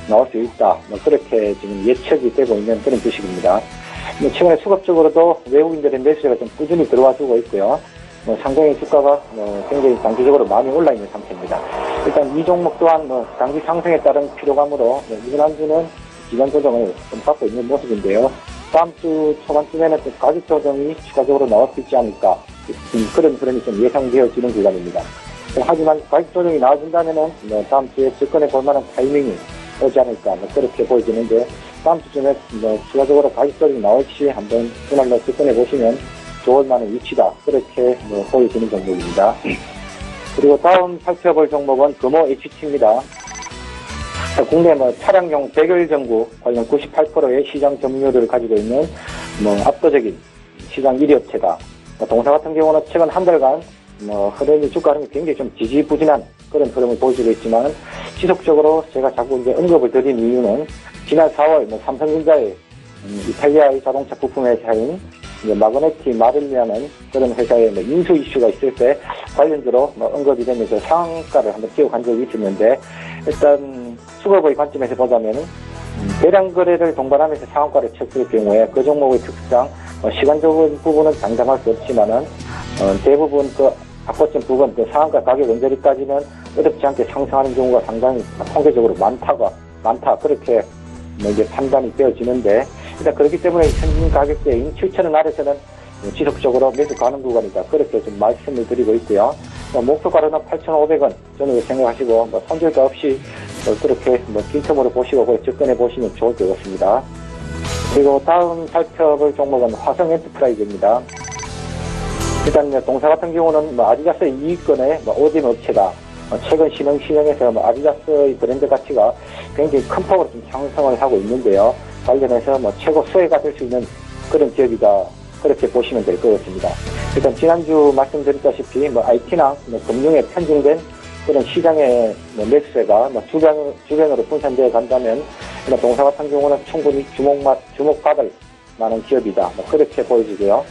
나올 수 있다, 그렇게 지금 예측이 되고 있는 그런 주식입니다. 최근에 수급적으로도 외국인들의 매수세가 좀 꾸준히 들어와 주고 있고요. 상당히 주가가 굉장히 단기적으로 많이 올라 있는 상태입니다. 일단 이 종목 또한 단기 상승에 따른 피로감으로 이번 한 주는 기간 조정을 좀 받고 있는 모습인데요. 다음 주 초반쯤에는 또 가격 조정이 추가적으로 나올 수 있지 않을까. 그런 흐름이 좀 예상되어지는 구간입니다. 하지만 가격 조정이 나와준다면은 다음 주에 접근해 볼 만한 타이밍이 오지 않을까 그렇게 보여지는데 다음 주쯤에 추가적으로 가격 조정이 나올 시 한번 그날로 접근해 보시면 좋을 만한 위치다 그렇게 보여지는 종목입니다. 그리고 다음 살펴볼 종목은 금호 HT입니다. 국내 차량용 백열 전구 관련 98%의 시장 점유율을 가지고 있는 압도적인 시장 1위 업체다. 동사 같은 경우는 최근 한 달간 흐름이 주가 흐름이 굉장히 좀 지지부진한 그런 흐름을 보여주고 있지만 지속적으로 제가 자꾸 이제 언급을 드린 이유는 지난 4월 삼성전자의 이탈리아의 자동차 부품 회사인 마그네티 마릴리라는 그런 회사의 인수 이슈가 있을 때 관련주로 언급이 되면서 상한가를 한번 기억한 적이 있었는데 일단 수급의 관점에서 보자면 대량 거래를 동반하면서 상한가를 쳤을 경우에 그 종목의 특성 시간적인 부분은 장담할 수 없지만은 대부분 그 바꿔친 부분 그 상한가 가격 언저리까지는 어렵지 않게 상승하는 경우가 상당히 통계적으로 많다 그렇게 이제 판단이 되어지는데 일단 그렇기 때문에 현금 가격대인 7,000원 아래서는 지속적으로 매수 가능 구간이다 그렇게 좀 말씀을 드리고 있고요. 목표가로는 8,500원 저는 생각하시고 손절가 없이 그렇게 빈틈으로 보시고 접근해 보시면 좋을 것 같습니다. 그리고 다음 살펴볼 종목은 화성 엔터프라이즈입니다. 일단 동사 같은 경우는 아디다스 이익권의 ODM 업체다. 최근 신흥시장에서 아디다스의 브랜드 가치가 굉장히 큰 폭으로 좀 상승을 하고 있는데요. 관련해서 최고 수혜가 될 수 있는 그런 기업이다. 그렇게 보시면 될 것 같습니다. 일단 지난주 말씀드렸다시피 IT나 금융에 편중된 그런 시장의 매수세가 주변으로 분산되어 간다면 동사 같은 경우는 충분히 주목받을 만한 기업이다. 그렇게 보여지고요.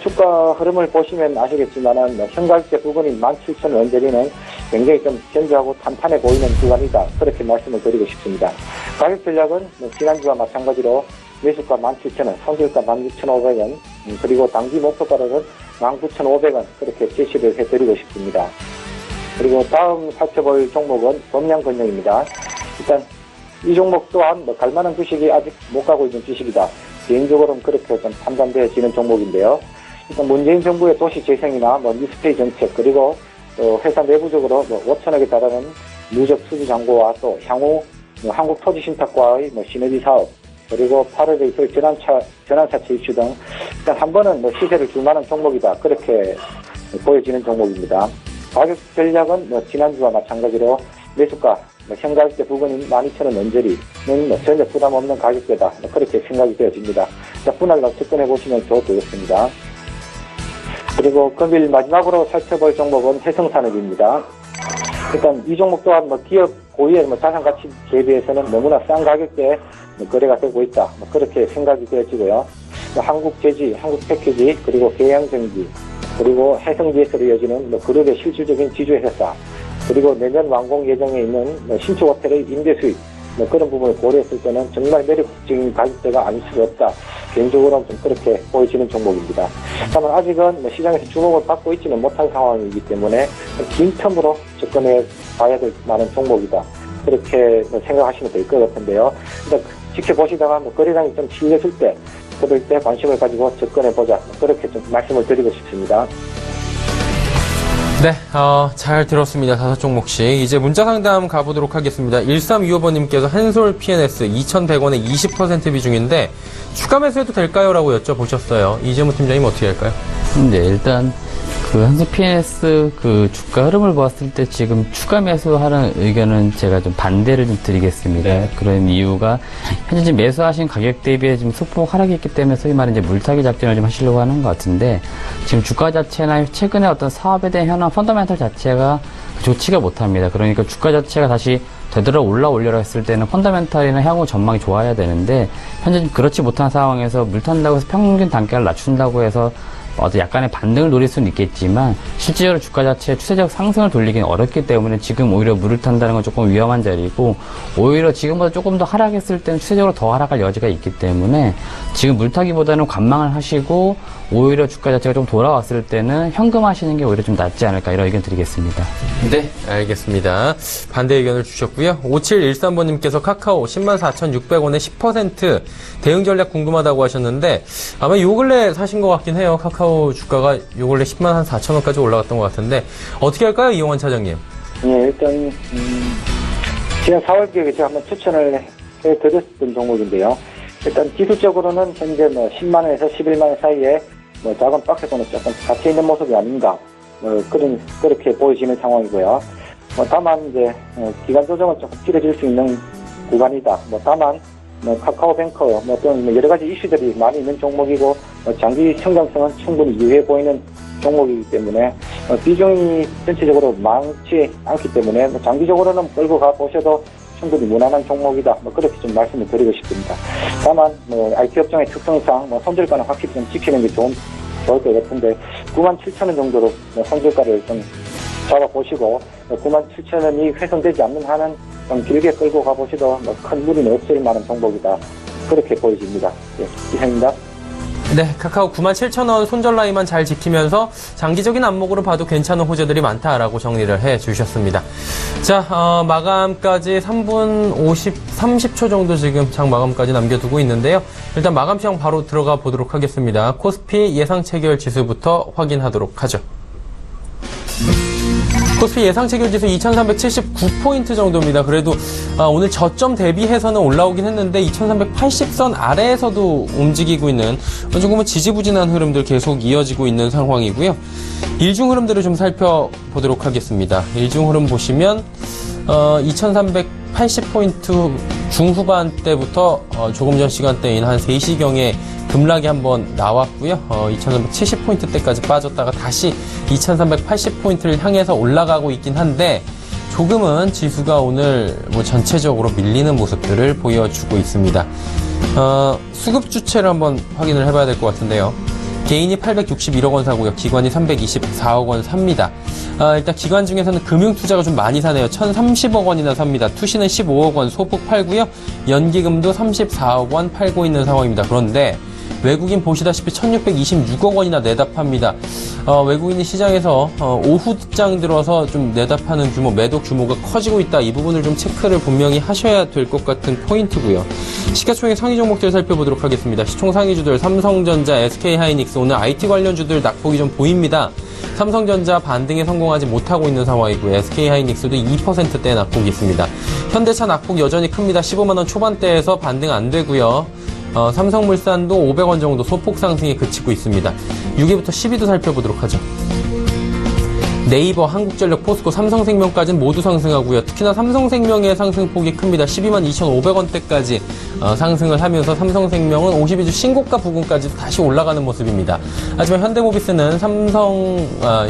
주가 흐름을 보시면 아시겠지만은 현가격대 부분인 17,000원 언저리는 굉장히 좀 견조하고 탄탄해 보이는 구간이다. 그렇게 말씀을 드리고 싶습니다. 가격 전략은 지난주와 마찬가지로 매수가 17,000원, 손절가 16,500원, 그리고 단기 목표가로는 19,500원 그렇게 제시를 해드리고 싶습니다. 그리고 다음 살펴볼 종목은 범양건영입니다. 일단 이 종목 또한 갈만한 주식이 아직 못 가고 있는 주식이다. 개인적으로는 그렇게 좀 판단되어지는 종목인데요. 일단 문재인 정부의 도시 재생이나 뉴스페이 정책 그리고 또 회사 내부적으로 5천억에 달하는 누적 수주 잔고와 또 향후 한국토지신탁과의 시너지 사업 그리고 8월에 있을 전환사채 입주 등 일단 한 번은 시세를 줄 만한 종목이다. 그렇게 보여지는 종목입니다. 가격 전략은 지난주와 마찬가지로 매수가 현가격대 부분인 12,000원 언저리는 전혀 부담 없는 가격대다. 그렇게 생각이 되어집니다. 분할로 접근해 보시면 좋을 것 같습니다. 그리고 금일 마지막으로 살펴볼 종목은 해성산업입니다. 일단 이 종목 또한 기업 고유의 자산 가치 대비해서는 너무나 싼 가격대에 거래가 되고 있다. 그렇게 생각이 되어지고요. 한국제지, 한국패키지, 그리고 계양전기, 그리고 해성지에서 이어지는 그룹의 실질적인 지주회사, 그리고 내년 완공 예정에 있는 신축호텔의 임대 수익, 그런 부분을 고려했을 때는 정말 매력적인 가격대가 아닐 수가 없다. 개인적으로는 좀 그렇게 보여지는 종목입니다. 다만 아직은 시장에서 주목을 받고 있지는 못한 상황이기 때문에 긴 텀으로 접근해 봐야 될 만한 종목이다. 그렇게 생각하시면 될 것 같은데요. 일단 지켜보시다가 거래량이 좀 실렸을 때, 그럴 때 관심을 가지고 접근해 보자. 그렇게 좀 말씀을 드리고 싶습니다. 네, 잘 들었습니다. 5종목씩. 이제 문자 상담 가보도록 하겠습니다. 1325번님께서 한솔 PNS 2,100원에 20% 비중인데 추가 매수해도 될까요? 라고 여쭤보셨어요. 이재무 팀장님 어떻게 할까요? 네, 일단 그 한솔 PNS 그 주가 흐름을 봤을 때 지금 추가 매수하는 의견은 제가 좀 반대를 좀 드리겠습니다. 네. 그런 이유가 현재 지금 매수하신 가격 대비에 지금 소폭 하락이 있기 때문에 소위 말하는 이제 물타기 작전을 좀 하시려고 하는 것 같은데 지금 주가 자체나 최근에 어떤 사업에 대한 현황 펀더멘털 자체가 좋지가 못합니다. 그러니까 주가 자체가 다시 되돌아 올려라 했을 때는 펀더멘털이나 향후 전망이 좋아야 되는데 현재 좀 그렇지 못한 상황에서 물 탄다고 해서 평균 단가를 낮춘다고 해서 어떤 약간의 반등을 노릴 수는 있겠지만 실질적으로 주가 자체의 추세적 상승을 돌리기는 어렵기 때문에 지금 오히려 물을 탄다는 건 조금 위험한 자리고, 오히려 지금보다 조금 더 하락했을 때는 추세적으로 더 하락할 여지가 있기 때문에 지금 물타기보다는 관망을 하시고 오히려 주가 자체가 좀 돌아왔을 때는 현금하시는 게 오히려 좀 낫지 않을까, 이런 의견 드리겠습니다. 네, 알겠습니다. 반대 의견을 주셨고요. 5713번님께서 카카오 104,600원에 10% 대응 전략 궁금하다고 하셨는데, 아마 요 근래 사신 것 같긴 해요. 카카오 주가가 요 근래 104,000원까지 올라갔던 것 같은데 어떻게 할까요, 이용환 차장님? 예, 일단 지난 4월 기획에 제가 한번 추천을 해드렸던 종목인데요. 일단 기술적으로는 현재 10만 원에서 11만 원 사이에 작은 박스권에 조금 갇혀 있는 모습이 아닌가, 그렇게 보여지는 상황이고요. 다만 이제 기간 조정은 조금 길어질 수 있는 구간이다. 다만 카카오뱅크 또는 여러 가지 이슈들이 많이 있는 종목이고, 장기 성장성은 충분히 유효해 보이는 종목이기 때문에 비중이 전체적으로 많지 않기 때문에 장기적으로는 끌고 가 보셔도 충분히 무난한 종목이다. 그렇게 좀 말씀을 드리고 싶습니다. 다만 IT 업종의 특성상 손절가는 확실히 좀 지키는 게 좋을 것 같은데 97,000원 정도로 손절가를 좀 잡아보시고 97,000원이 훼손되지 않는 한은 좀 길게 끌고 가보시도 큰 무리는 없을 만한 종목이다. 그렇게 보여집니다. 예, 이상입니다. 네, 카카오 97,000원 손절 라인만 잘 지키면서 장기적인 안목으로 봐도 괜찮은 호재들이 많다라고 정리를 해 주셨습니다. 자, 마감까지 3분 30초 정도 지금 장 마감까지 남겨두고 있는데요. 일단 마감 시황 바로 들어가 보도록 하겠습니다. 코스피 예상 체결 지수부터 확인하도록 하죠. 코스피 예상 체결 지수 2379포인트 정도입니다. 그래도 오늘 저점 대비해서는 올라오긴 했는데 2380선 아래에서도 움직이고 있는 조금은 지지부진한 흐름들 계속 이어지고 있는 상황이고요. 일중 흐름들을 좀 살펴보도록 하겠습니다. 일중 흐름 보시면 2380포인트 중후반대부터 조금 전 시간대인 한 3시경에 급락이 한번 나왔고요. 2370포인트대까지 빠졌다가 다시 2380포인트를 향해서 올라가고 있긴 한데 조금은 지수가 오늘 전체적으로 밀리는 모습들을 보여주고 있습니다. 수급 주체를 한번 확인을 해봐야 될 것 같은데요. 개인이 861억 원 사고요. 기관이 324억 원 삽니다. 일단 기관 중에서는 금융투자가 좀 많이 사네요. 1030억 원이나 삽니다. 투시는 15억 원 소폭 팔고요. 연기금도 34억 원 팔고 있는 상황입니다. 그런데 외국인 보시다시피 1626억 원이나 내답합니다. 외국인이 시장에서 오후장 들어서 좀 내답하는 규모, 매독 규모가 커지고 있다. 이 부분을 좀 체크를 분명히 하셔야 될 것 같은 포인트고요. 시가총액 상위 종목들 살펴보도록 하겠습니다. 시총 상위주들 삼성전자, SK하이닉스, 오늘 IT 관련주들 낙폭이 좀 보입니다. 삼성전자 반등에 성공하지 못하고 있는 상황이고요. SK하이닉스도 2%대 낙폭이 있습니다. 현대차 낙폭 여전히 큽니다. 15만 원 초반대에서 반등 안 되고요. 삼성물산도 500원 정도 소폭 상승에 그치고 있습니다. 6위부터 10위도 살펴보도록 하죠. 네이버, 한국전력, 포스코, 삼성생명까지는 모두 상승하고요. 특히나 삼성생명의 상승폭이 큽니다. 12만 2,500원대까지 상승을 하면서 삼성생명은 52주 신고가 부근까지도 다시 올라가는 모습입니다. 하지만 현대모비스는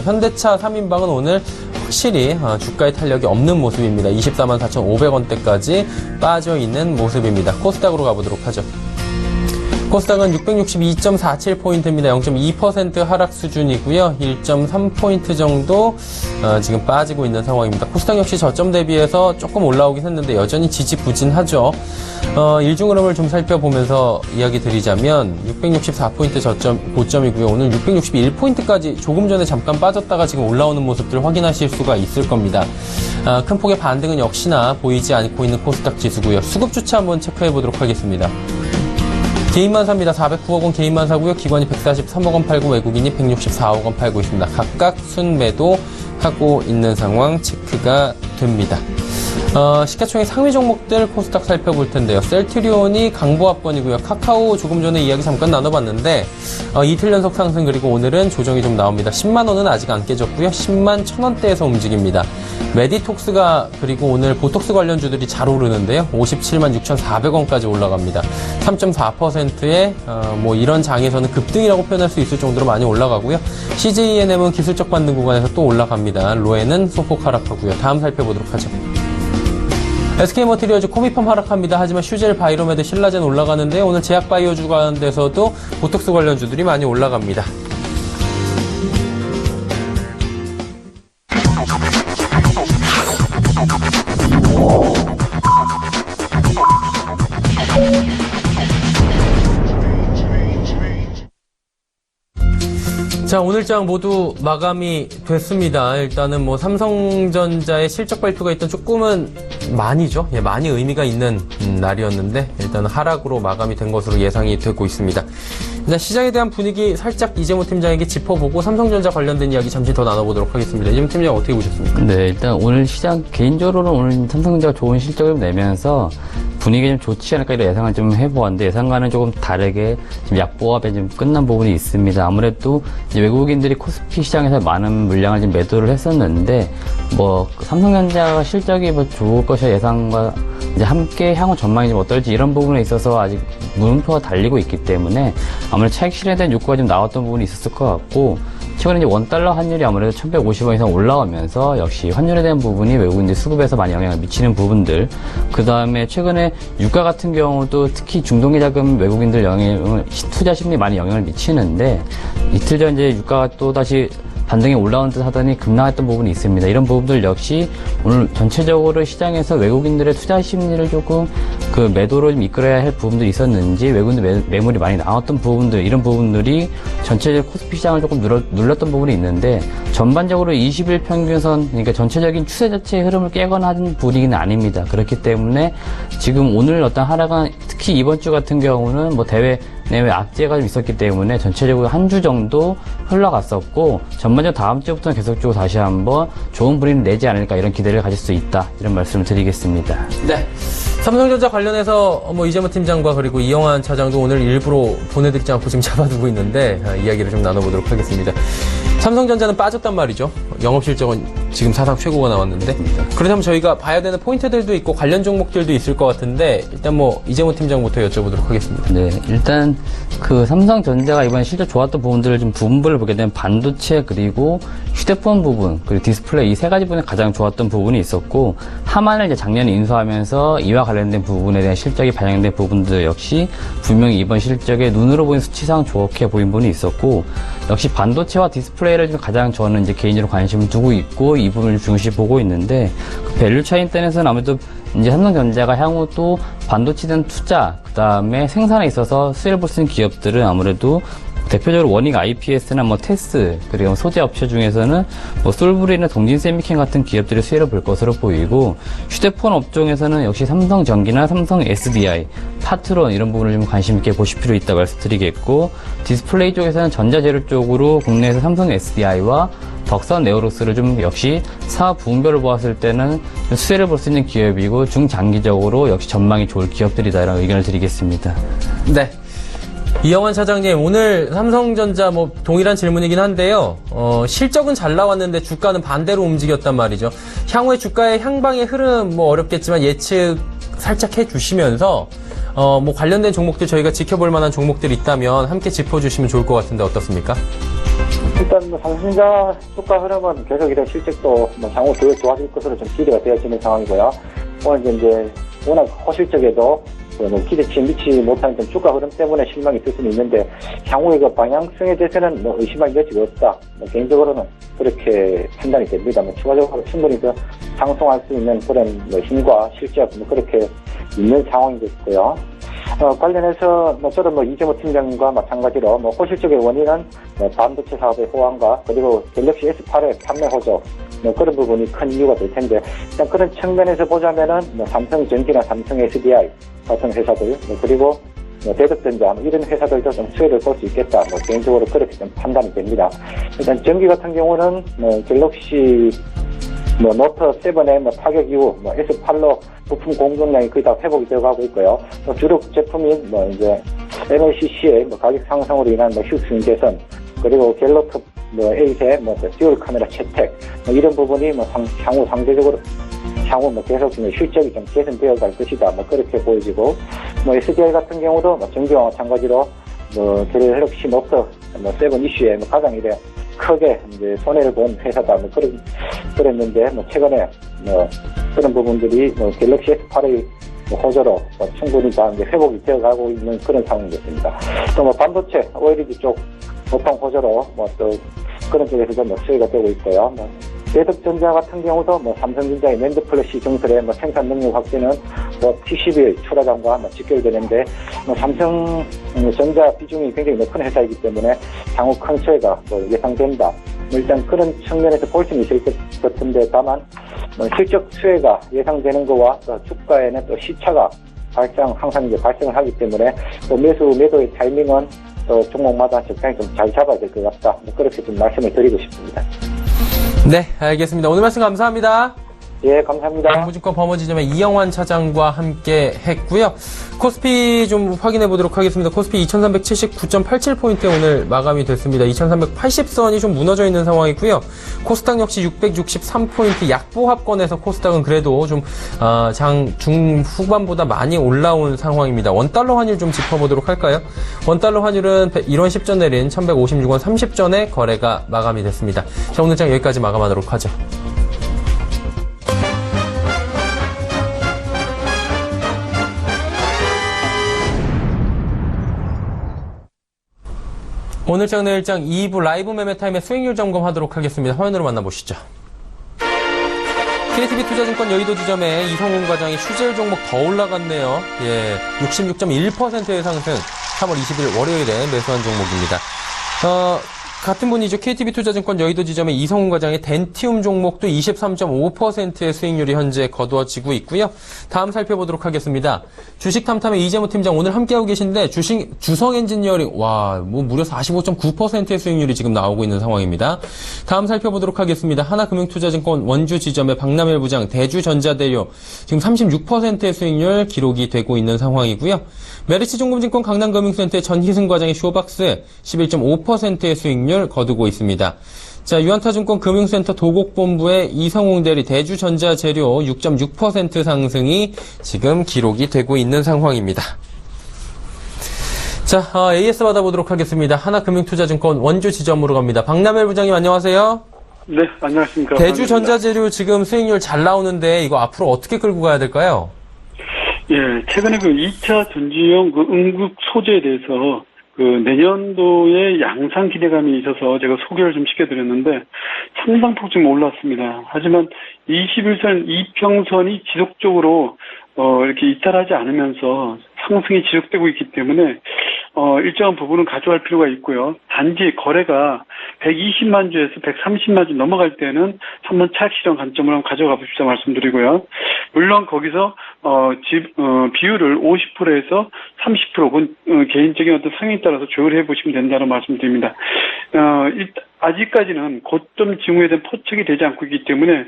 현대차 3인방은 오늘 확실히 주가의 탄력이 없는 모습입니다. 24만 4,500원대까지 빠져있는 모습입니다. 코스닥으로 가보도록 하죠. 코스닥은 662.47포인트입니다. 0.2% 하락 수준이고요. 1.3포인트 정도 지금 빠지고 있는 상황입니다. 코스닥 역시 저점 대비해서 조금 올라오긴 했는데 여전히 지지부진하죠. 일중 흐름을 좀 살펴보면서 이야기 드리자면 664포인트 고점이고요. 오늘 661포인트까지 조금 전에 잠깐 빠졌다가 지금 올라오는 모습들을 확인하실 수가 있을 겁니다. 큰 폭의 반등은 역시나 보이지 않고 있는 코스닥 지수고요. 수급 주체 한번 체크해 보도록 하겠습니다. 개인만 삽니다. 409억 원 개인만 사고요. 기관이 143억 원 팔고 외국인이 164억 원 팔고 있습니다. 각각 순매도 하고 있는 상황 체크가 됩니다. 시가총액 상위 종목들 코스닥 살펴볼 텐데요. 셀트리온이 강보합권이고요. 카카오 조금 전에 이야기 잠깐 나눠봤는데 이틀 연속 상승, 그리고 오늘은 조정이 좀 나옵니다. 10만 원은 아직 안 깨졌고요. 10만 1,000원대에서 움직입니다. 메디톡스가 그리고 오늘 보톡스 관련주들이 잘 오르는데요. 57만 6,400원까지 올라갑니다. 3.4%의 이런 장에서는 급등이라고 표현할 수 있을 정도로 많이 올라가고요. CJENM은 기술적 반등 구간에서 또 올라갑니다. 로에는 소폭 하락하고요. 다음 살펴보도록 하죠. SK머티리얼즈 코미팜 하락합니다. 하지만 슈젤, 바이로메드, 신라젠 올라가는데 오늘 제약바이오 주간에서도 보톡스 관련주들이 많이 올라갑니다. 자, 오늘장 모두 마감이 됐습니다. 일단은 뭐 삼성전자의 실적 발표가 있던 조금은 많이죠. 예, 많이 의미가 있는 날이었는데 일단은 하락으로 마감이 된 것으로 예상이 되고 있습니다. 일단 시장에 대한 분위기 살짝 이재모 팀장에게 짚어보고 삼성전자 관련된 이야기 잠시 더 나눠보도록 하겠습니다. 이재모 팀장 어떻게 보셨습니까? 네, 일단 오늘 시장 개인적으로는 오늘 삼성전자가 좋은 실적을 내면서 분위기가 좀 좋지 않을까 이런 예상을 좀 해보았는데 예상과는 조금 다르게 좀 약보합에 좀 끝난 부분이 있습니다. 아무래도 이제 외국인들이 코스피 시장에서 많은 물량을 좀 매도를 했었는데 뭐 삼성전자가 실적이 뭐 좋을 것이라 예상과 이제 함께 향후 전망이 좀 어떨지 이런 부분에 있어서 아직 물음표가 달리고 있기 때문에 아무래도 차익 실현에 대한 욕구가 좀 나왔던 부분이 있었을 것 같고 최근에 이제 원달러 환율이 아무래도 1150원 이상 올라오면서 역시 환율에 대한 부분이 외국인들 수급에서 많이 영향을 미치는 부분들 그 다음에 최근에 유가 같은 경우도 특히 중동계 자금 외국인들 영향을 투자 심리에 많이 영향을 미치는데 이틀 전 이제 유가가 또 다시 반등이 올라온 듯 하더니 급락했던 부분이 있습니다. 이런 부분들 역시 오늘 전체적으로 시장에서 외국인들의 투자 심리를 조금 그 매도로 좀 이끌어야 할 부분들이 있었는지 외국인들 매물이 많이 나왔던 부분들 이런 부분들이 전체적 코스피 시장을 조금 눌렀던 부분이 있는데 전반적으로 20일 평균선 그러니까 전체적인 추세 자체의 흐름을 깨거나 하는 분위기는 아닙니다. 그렇기 때문에 지금 오늘 어떤 하락은 특히 이번 주 같은 경우는 뭐 대외 내외 악재가 좀 있었기 때문에 전체적으로 한 주 정도 흘러갔었고 전반적으로 다음 주부터는 계속적으로 다시 한번 좋은 분위기를 내지 않을까 이런 기대를 가질 수 있다 이런 말씀을 드리겠습니다. 네. 삼성전자 관련해서 뭐 이재모 팀장과 그리고 이영환 차장도 오늘 일부러 보내드리지 않고 지금 잡아두고 있는데 이야기를 좀 나눠보도록 하겠습니다. 삼성전자는 빠졌단 말이죠. 영업실적은 지금 사상 최고가 나왔는데 그렇다면 저희가 봐야 되는 포인트들도 있고 관련 종목들도 있을 것 같은데 일단 뭐 이재모 팀장부터 여쭤보도록 하겠습니다. 네, 일단 그 삼성전자가 이번에 실적 좋았던 부분들을 좀 부분별로 보게 되면 반도체 그리고 휴대폰 부분 그리고 디스플레이 이 세 가지 부분에 가장 좋았던 부분이 있었고 하만을 이제 작년에 인수하면서 이와 관련된 부분에 대한 실적이 반영된 부분들 역시 분명히 이번 실적에 눈으로 보이는 수치상 좋게 보인 부분이 있었고 역시 반도체와 디스플레이를 좀 가장 저는 이제 개인적으로 관심을 두고 있고 이 부분을 중시 보고 있는데 그 밸류 차이 때에서는 아무래도 이제 삼성전자가 향후 또 반도체에 대한 투자 그 다음에 생산에 있어서 수혜를 볼 수 있는 기업들은 아무래도 대표적으로 원익 IPS나 뭐 테스 그리고 소재 업체 중에서는 뭐 솔브리나 동진 세미캠 같은 기업들의 수혜를 볼 것으로 보이고 휴대폰 업종에서는 역시 삼성전기나 삼성 SDI, 파트론 이런 부분을 좀 관심 있게 보실 필요 있다 말씀드리겠고 디스플레이 쪽에서는 전자재료 쪽으로 국내에서 삼성 SDI와 덕선 네오록스를 좀 역시 사업 부분별로 보았을 때는 수혜를 볼 수 있는 기업이고 중장기적으로 역시 전망이 좋을 기업들이다 이런 의견을 드리겠습니다. 네. 이영환 차장님, 오늘 삼성전자 뭐 동일한 질문이긴 한데요. 실적은 잘 나왔는데 주가는 반대로 움직였단 말이죠. 향후에 주가의 향방의 흐름 뭐 어렵겠지만 예측 살짝 해주시면서 뭐 관련된 종목들 저희가 지켜볼 만한 종목들이 있다면 함께 짚어주시면 좋을 것 같은데 어떻습니까? 일단 뭐 삼성전자 주가 흐름은 계속 이런 실적도 뭐 향후 더 좋아질 것으로 좀 기대가 되어지는 상황이고요. 오늘 이제 워낙 허실적에도 뭐 기대치에 미치지 못하는 좀 주가 흐름 때문에 실망이 있을 수는 있는데 향후의 그 방향성에 대해서는 뭐 의심할 여지가 없다. 뭐 개인적으로는 그렇게 판단이 됩니다. 뭐 추가적으로 충분히 그 상승할 수 있는 그런 뭐 힘과 실적 뭐 그렇게 있는 상황이겠고요. 관련해서 뭐 저도 뭐 이재모 팀장님과 마찬가지로 뭐 호실적의 원인은 뭐 반도체 사업의 호황과 그리고 갤럭시 S8의 판매 호조 뭐 그런 부분이 큰 이유가 될 텐데 일단 그런 측면에서 보자면은 뭐 삼성전기나 삼성 SDI 같은 회사들 뭐 그리고 뭐 대덕전자 뭐 이런 회사들도 좀 수혜를 볼 수 있겠다. 뭐 개인적으로 그렇게 좀 판단이 됩니다. 일단 전기 같은 경우는 뭐 갤럭시 뭐 노트 7의 뭐 타격 이후 뭐 S8로 부품 공급량이 거의 다 회복이 되어가고 있고요. 또 주력 제품인 뭐 이제 MLCC의 뭐 가격 상승으로 인한 뭐 휴승 개선 그리고 갤럭시 뭐 에잇의 뭐 듀얼 카메라 채택 뭐 이런 부분이 뭐 향후 상대적으로 향후 뭐 계속 실적이 좀 개선되어 갈 것이다. 뭐 그렇게 보여지고 뭐 SDI 같은 경우도 뭐 전기와 마찬가지로 뭐 갤럭시 노트 뭐 7 이슈에 뭐 가장 이래 크게 이제 손해를 본 회사다. 뭐 그랬는데 뭐 최근에 뭐 그런 부분들이 뭐 갤럭시 S8의 뭐 호조로 뭐 충분히 다 이제 회복이 되어가고 있는 그런 상황이었습니다. 또 뭐 반도체 OLED 쪽 보통 호조로 뭐 또 그런 쪽에서도 뭐 수혜가 되고 있고요. 뭐 대덕전자 같은 경우도 삼성전자의 낸드 플래시 증설의 생산 능력 확대는 PCB의 출하장과 직결되는데 삼성전자 비중이 굉장히 높은 회사이기 때문에 향후 큰 수혜가 예상된다. 일단 그런 측면에서 볼 수는 있을 것 같은데 다만 실적 수혜가 예상되는 것과 주가에는 또 시차가 항상 이제 발생을 하기 때문에 또 매도의 타이밍은 또 종목마다 적당히 좀 잘 잡아야 될 것 같다. 그렇게 좀 말씀을 드리고 싶습니다. 네, 알겠습니다. 오늘 말씀 감사합니다. 예, 감사합니다. 양부증권 범어지점의 이영환 차장과 함께 했고요. 코스피 좀 확인해 보도록 하겠습니다. 코스피 2379.87포인트에 오늘 마감이 됐습니다. 2380선이 좀 무너져 있는 상황이고요. 코스닥 역시 663포인트 약보합권에서 코스닥은 그래도 좀 중후반보다 많이 올라온 상황입니다. 원달러 환율 좀 짚어보도록 할까요? 원달러 환율은 1원 10전 내린 1156원 30전에 거래가 마감이 됐습니다. 자, 오늘 장 여기까지 마감하도록 하죠. 오늘장 내일장 2부 라이브 매매타임의 수익률 점검하도록 하겠습니다. 화면으로 만나보시죠. KTB투자증권 여의도 지점에 이성훈 과장이 휴젤 종목 더 올라갔네요. 66.1%의 상승. 3월 20일 월요일에 매수한 종목입니다. 같은 분이죠. KTB투자증권 여의도 지점의 이성훈 과장의 덴티움 종목도 23.5%의 수익률이 현재 거두어지고 있고요. 다음 살펴보도록 하겠습니다. 주식탐탐의 이재모 팀장 오늘 함께하고 계신데 주성엔지니어링 무려 45.9%의 수익률이 지금 나오고 있는 상황입니다. 다음 살펴보도록 하겠습니다. 하나금융투자증권 원주 지점의 박남일 부장 대주전자대료 지금 36%의 수익률 기록이 되고 있는 상황이고요. 메리츠증권증권 강남금융센터의 전희승 과장의 쇼박스 11.5%의 수익률 거두고 있습니다. 자, 유한타증권 금융센터 도곡본부의 이성웅 대리 대주전자재료 6.6% 상승이 지금 기록이 되고 있는 상황입니다. 자, AS 받아보도록 하겠습니다. 하나금융투자증권 원주 지점으로 갑니다. 박남일 부장님 안녕하세요. 네, 안녕하십니까. 대주전자재료 지금 수익률 잘 나오는데 이거 앞으로 어떻게 끌고 가야 될까요? 예, 최근에 2차 전지용 응급 소재에 대해서 내년도에 양상 기대감이 있어서 제가 소개를 좀 시켜드렸는데 상당폭 좀 올랐습니다. 하지만 21선 이평선이 지속적으로 이렇게 이탈하지 않으면서 상승이 지속되고 있기 때문에 일정한 부분은 가져갈 필요가 있고요. 단지 거래가 120만 주에서 130만 주 넘어갈 때는 한번 차익 실현 관점으로 한번 가져가 봅시다 말씀드리고요. 물론 거기서 비율을 50%에서 30% 혹은 개인적인 어떤 상황에 따라서 조율해 보시면 된다는 말씀드립니다. 아직까지는 고점 징후에 대한 포착이 되지 않고 있기 때문에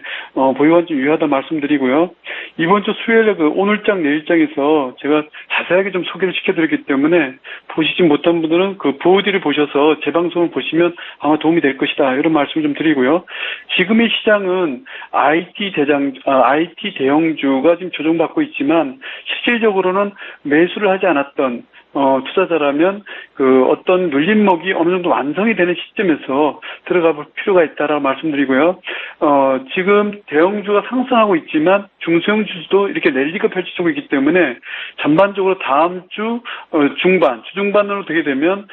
보유한 좀 유효하다 말씀드리고요. 이번 주 수요일에 오늘장 내일장에서 제가 자세하게 좀 소개를 시켜드렸기 때문에 보시지 못한 분들은 VOD를 보셔서 제 방송을 보시면 아마 도움이 될 것이다 이런 말씀 좀 드리고요. 지금의 시장은 IT 대형주가 지금 조정받고 있지만 실질적으로는 매수를 하지 않았던 투자자라면 어떤 눌림목이 어느 정도 완성이 되는 시점에서 들어가 볼 필요가 있다라고 말씀드리고요. 지금 대형주가 상승하고 있지만 중소형주도 이렇게 랠리가 펼쳐지고 있기 때문에 전반적으로 다음 주 중반으로 되게 되면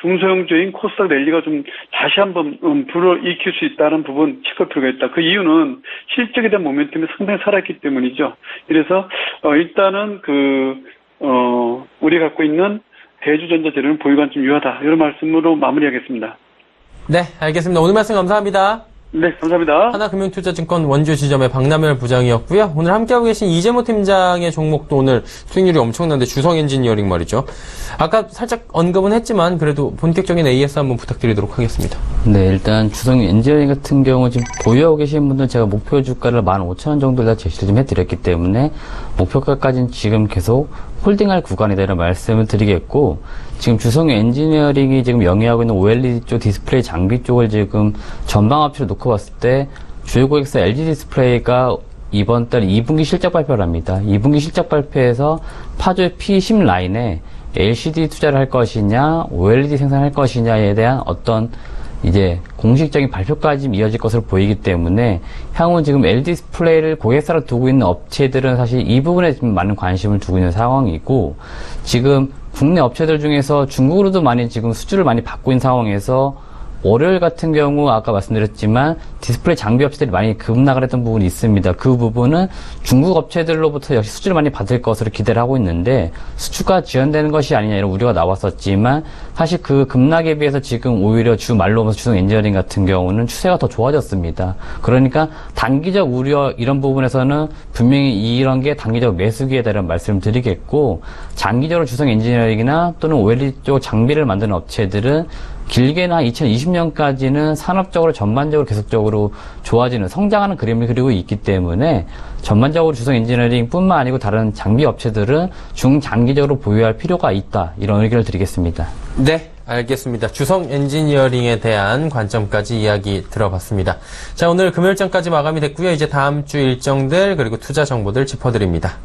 중소형주인 코스닥 랠리가 좀 다시 한번 불어일으킬 수 있다는 부분 체크할 필요가 있다. 그 이유는 실적에 대한 모멘텀이 상당히 살아있기 때문이죠. 그래서 일단은 우리가 갖고 있는 대주전자재료는 보유가 좀 유효하다. 이런 말씀으로 마무리하겠습니다. 네, 알겠습니다. 오늘 말씀 감사합니다. 네, 감사합니다. 하나금융투자증권 원주 지점의 박남열 부장이었고요. 오늘 함께하고 계신 이재모 팀장의 종목도 오늘 수익률이 엄청난데 주성엔지니어링 말이죠. 아까 살짝 언급은 했지만 그래도 본격적인 AS 한번 부탁드리도록 하겠습니다. 네, 일단 주성엔지니어링 같은 경우 지금 보유하고 계신 분들 제가 목표 주가를 15,000원 정도를 제시를 좀 해드렸기 때문에 목표가까지는 지금 계속 홀딩할 구간이다 이런 말씀을 드리겠고, 지금 주성 엔지니어링이 지금 영위하고 있는 OLED 쪽 디스플레이 장비 쪽을 지금 전방 합치로 놓고 봤을 때 주요 고객사 LG 디스플레이가 이번 달 2분기 실적 발표를 합니다. 2분기 실적 발표에서 파조 P10 라인에 LCD 투자를 할 것이냐, OLED 생산할 것이냐에 대한 어떤 이제 공식적인 발표까지 이어질 것으로 보이기 때문에 향후 지금 LG 디스플레이를 고객사로 두고 있는 업체들은 사실 이 부분에 좀 많은 관심을 두고 있는 상황이고, 지금 국내 업체들 중에서 중국으로도 많이 지금 수주를 많이 받고 있는 상황에서 월요일 같은 경우 아까 말씀드렸지만 디스플레이 장비 업체들이 많이 급락을 했던 부분이 있습니다. 그 부분은 중국 업체들로부터 역시 수주를 많이 받을 것으로 기대를 하고 있는데 수주가 지연되는 것이 아니냐 이런 우려가 나왔었지만 사실 그 급락에 비해서 지금 오히려 주 말로 오면서 주성 엔지니어링 같은 경우는 추세가 더 좋아졌습니다. 그러니까 단기적 우려 이런 부분에서는 분명히 이런 게 단기적 매수기에 대한 말씀을 드리겠고 장기적으로 주성 엔지니어링이나 또는 OLED 쪽 장비를 만드는 업체들은 길게는 한 2020년까지는 산업적으로 전반적으로 계속적으로 좋아지는 성장하는 그림을 그리고 있기 때문에 전반적으로 주성 엔지니어링 뿐만 아니고 다른 장비 업체들은 중장기적으로 보유할 필요가 있다. 이런 의견을 드리겠습니다. 네, 알겠습니다. 주성 엔지니어링에 대한 관점까지 이야기 들어봤습니다. 자, 오늘 금요일장까지 마감이 됐고요. 이제 다음 주 일정들 그리고 투자 정보들 짚어드립니다.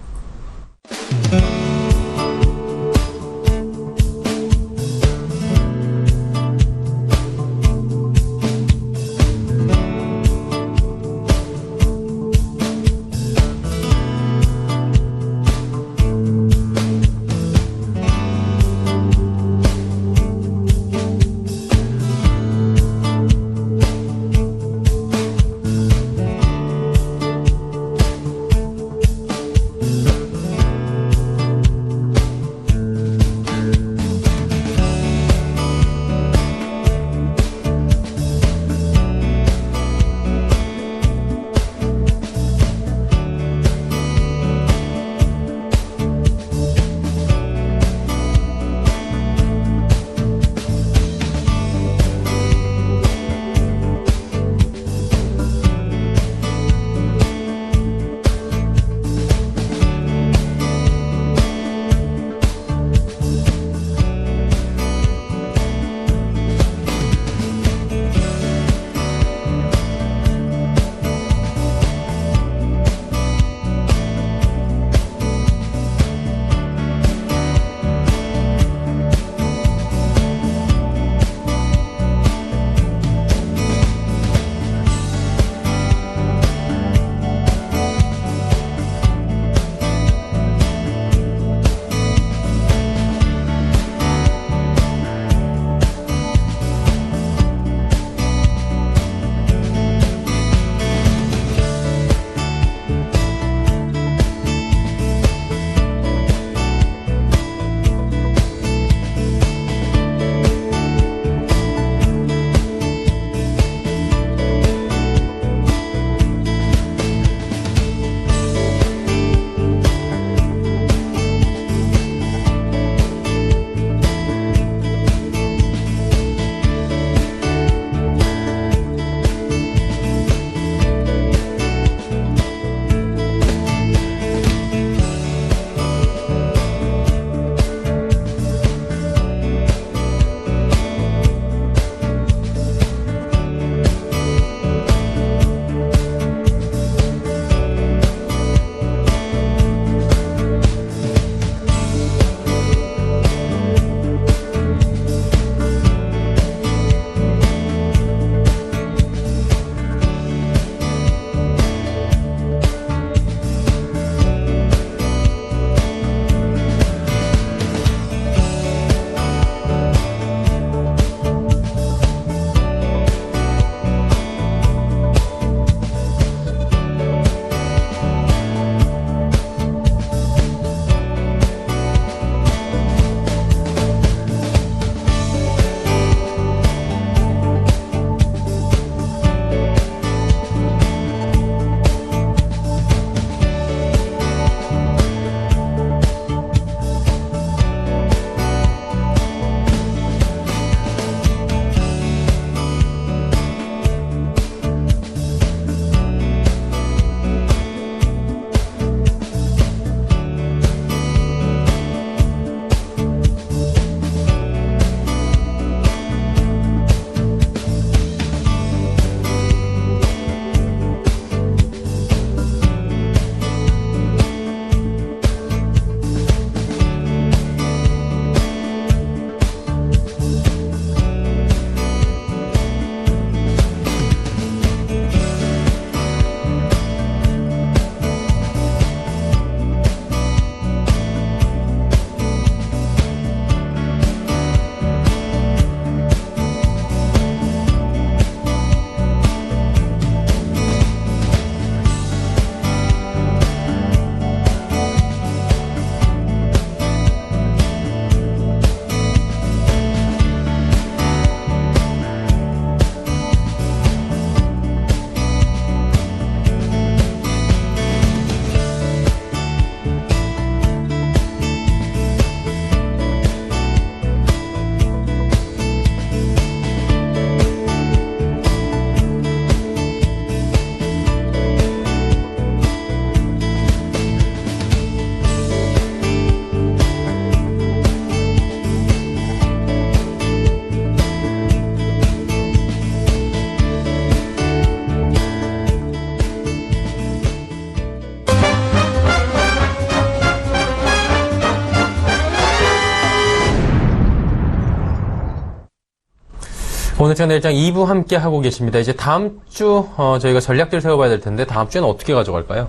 오늘장 내일장 2부 함께 하고 계십니다. 이제 다음 주 저희가 전략들 세워봐야 될 텐데 다음 주에는 어떻게 가져갈까요?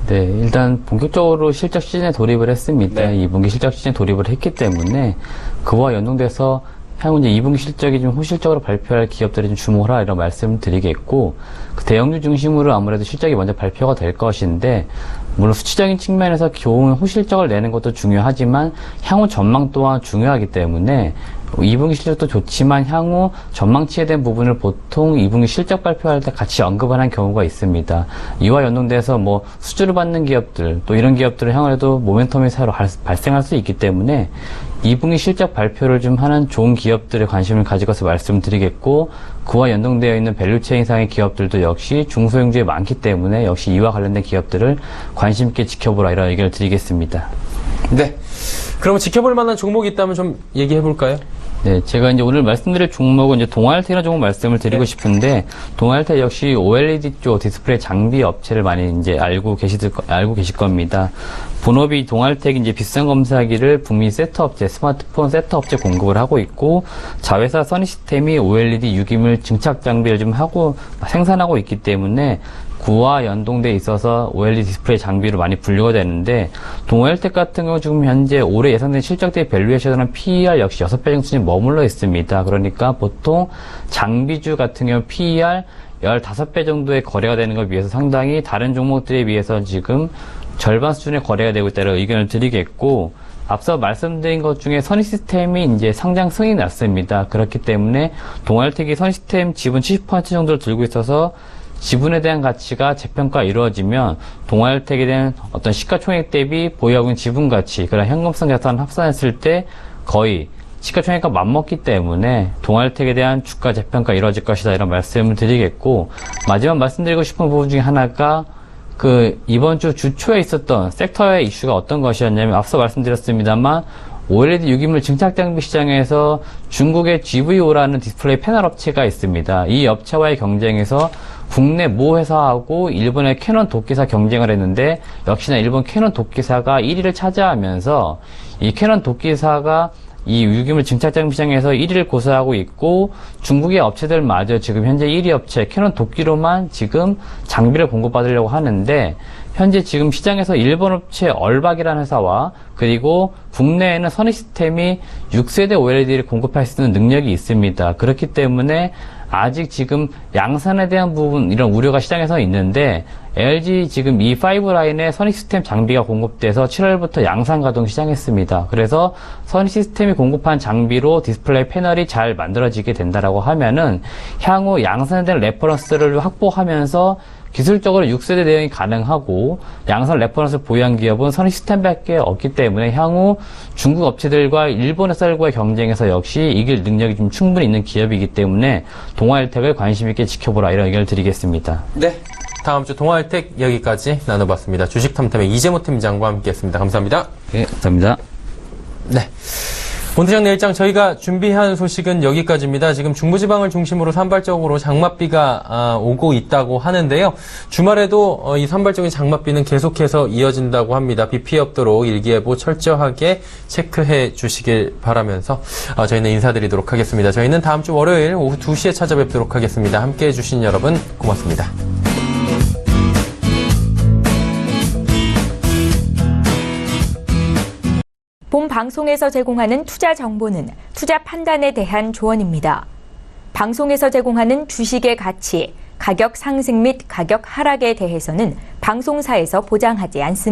네, 일단 본격적으로 실적 시즌에 돌입을 했습니다. 네. 2분기 실적 시즌에 돌입을 했기 때문에 그와 연동돼서 향후 이제 2분기 실적이 좀 호실적으로 발표할 기업들에 좀 주목을 하라 이런 말씀을 드리겠고, 그 대형주 중심으로 아무래도 실적이 먼저 발표가 될 것인데, 물론 수치적인 측면에서 좋은 호실적을 내는 것도 중요하지만 향후 전망 또한 중요하기 때문에 2분기 실적도 좋지만 향후 전망치에 대한 부분을 보통 2분기 실적 발표할 때 같이 언급을 하는 경우가 있습니다. 이와 연동돼서 뭐 수주를 받는 기업들, 또 이런 기업들은 향후에도 모멘텀이 새로 발생할 수 있기 때문에 2분기 실적 발표를 좀 하는 좋은 기업들에 관심을 가지고서 말씀드리겠고, 그와 연동되어 있는 밸류체인상의 기업들도 역시 중소형주에 많기 때문에 역시 이와 관련된 기업들을 관심 있게 지켜보라 이런 의견을 드리겠습니다. 네. 그러면 지켜볼 만한 종목이 있다면 좀 얘기해 볼까요? 네, 제가 이제 오늘 말씀드릴 종목은 이제 동아일텍이라는 종목 말씀을 드리고 싶은데, 동아일텍 역시 OLED 쪽 디스플레이 장비 업체를 많이 이제 알고 계실 겁니다. 본업이 동아일텍이 이제 비싼 검사기를 북미 세트 업체, 스마트폰 세트 업체 공급을 하고 있고, 자회사 써니시스템이 OLED 유기물 증착 장비를 좀 생산하고 있기 때문에 구와 연동돼 있어서 OLED 디스플레이 장비로 많이 분류가 되는데, 동아일텍 같은 경우 지금 현재 올해 예상된 실적 대비 밸류에이션은 PER 역시 6배 정도 수준에 머물러 있습니다. 그러니까 보통 장비주 같은 경우 PER 15배 정도의 거래가 되는 것 비해서 상당히 다른 종목들에 비해서 지금 절반 수준의 거래가 되고 있다는 의견을 드리겠고, 앞서 말씀드린 것 중에 써니시스템이 이제 상장 승인이 났습니다. 그렇기 때문에 동아일텍이 써니시스템 지분 70% 정도를 들고 있어서 지분에 대한 가치가 재평가 이루어지면 동아일텍에 대한 어떤 시가총액 대비 보유하고 있는 지분 가치, 그런 현금성 자산 합산했을 때 거의 시가총액과 맞먹기 때문에 동아일텍에 대한 주가 재평가 이루어질 것이다 이런 말씀을 드리겠고, 마지막 말씀드리고 싶은 부분 중에 하나가 이번 주 주초에 있었던 섹터의 이슈가 어떤 것이었냐면, 앞서 말씀드렸습니다만 OLED 유기물 증착 장비 시장에서 중국의 GVO라는 디스플레이 패널 업체가 있습니다. 이 업체와의 경쟁에서 국내 모 회사하고 일본의 캐논 도끼사 경쟁을 했는데, 역시나 일본 캐논 도끼사가 1위를 차지하면서 이 캐논 도끼사가 이 유기물 증착 장비 시장에서 1위를 고수하고 있고, 중국의 업체들마저 지금 현재 1위 업체 캐논 도끼로만 지금 장비를 공급받으려고 하는데, 현재 지금 시장에서 일본 업체 얼박이라는 회사와 그리고 국내에는 써니시스템이 6세대 OLED를 공급할 수 있는 능력이 있습니다. 그렇기 때문에 아직 지금 양산에 대한 부분, 이런 우려가 시장에서 있는데, LG 지금 E5 라인에 써니시스템 장비가 공급돼서 7월부터 양산 가동 시작했습니다. 그래서 써니시스템이 공급한 장비로 디스플레이 패널이 잘 만들어지게 된다라고 하면은 향후 양산에 대한 레퍼런스를 확보하면서 기술적으로 6세대 대응이 가능하고, 양산 레퍼런스를 보유한 기업은 써니시스템밖에 없기 때문에 향후 중국 업체들과 일본 회사들과의 경쟁에서 역시 이길 능력이 좀 충분히 있는 기업이기 때문에 동아일텍을 관심 있게 지켜보라 이런 의견을 드리겠습니다. 네. 다음 주 동아일텍 여기까지 나눠봤습니다. 주식탐탐의 이재모 팀장과 함께했습니다. 감사합니다. 네, 감사합니다. 네. 오늘장 내일장 저희가 준비한 소식은 여기까지입니다. 지금 중부지방을 중심으로 산발적으로 장맛비가 오고 있다고 하는데요. 주말에도 이 산발적인 장맛비는 계속해서 이어진다고 합니다. 비 피해 없도록 일기예보 철저하게 체크해 주시길 바라면서 저희는 인사드리도록 하겠습니다. 저희는 다음 주 월요일 오후 2시에 찾아뵙도록 하겠습니다. 함께해 주신 여러분 고맙습니다. 본 방송에서 제공하는 투자 정보는 투자 판단에 대한 조언입니다. 방송에서 제공하는 주식의 가치, 가격 상승 및 가격 하락에 대해서는 방송사에서 보장하지 않습니다.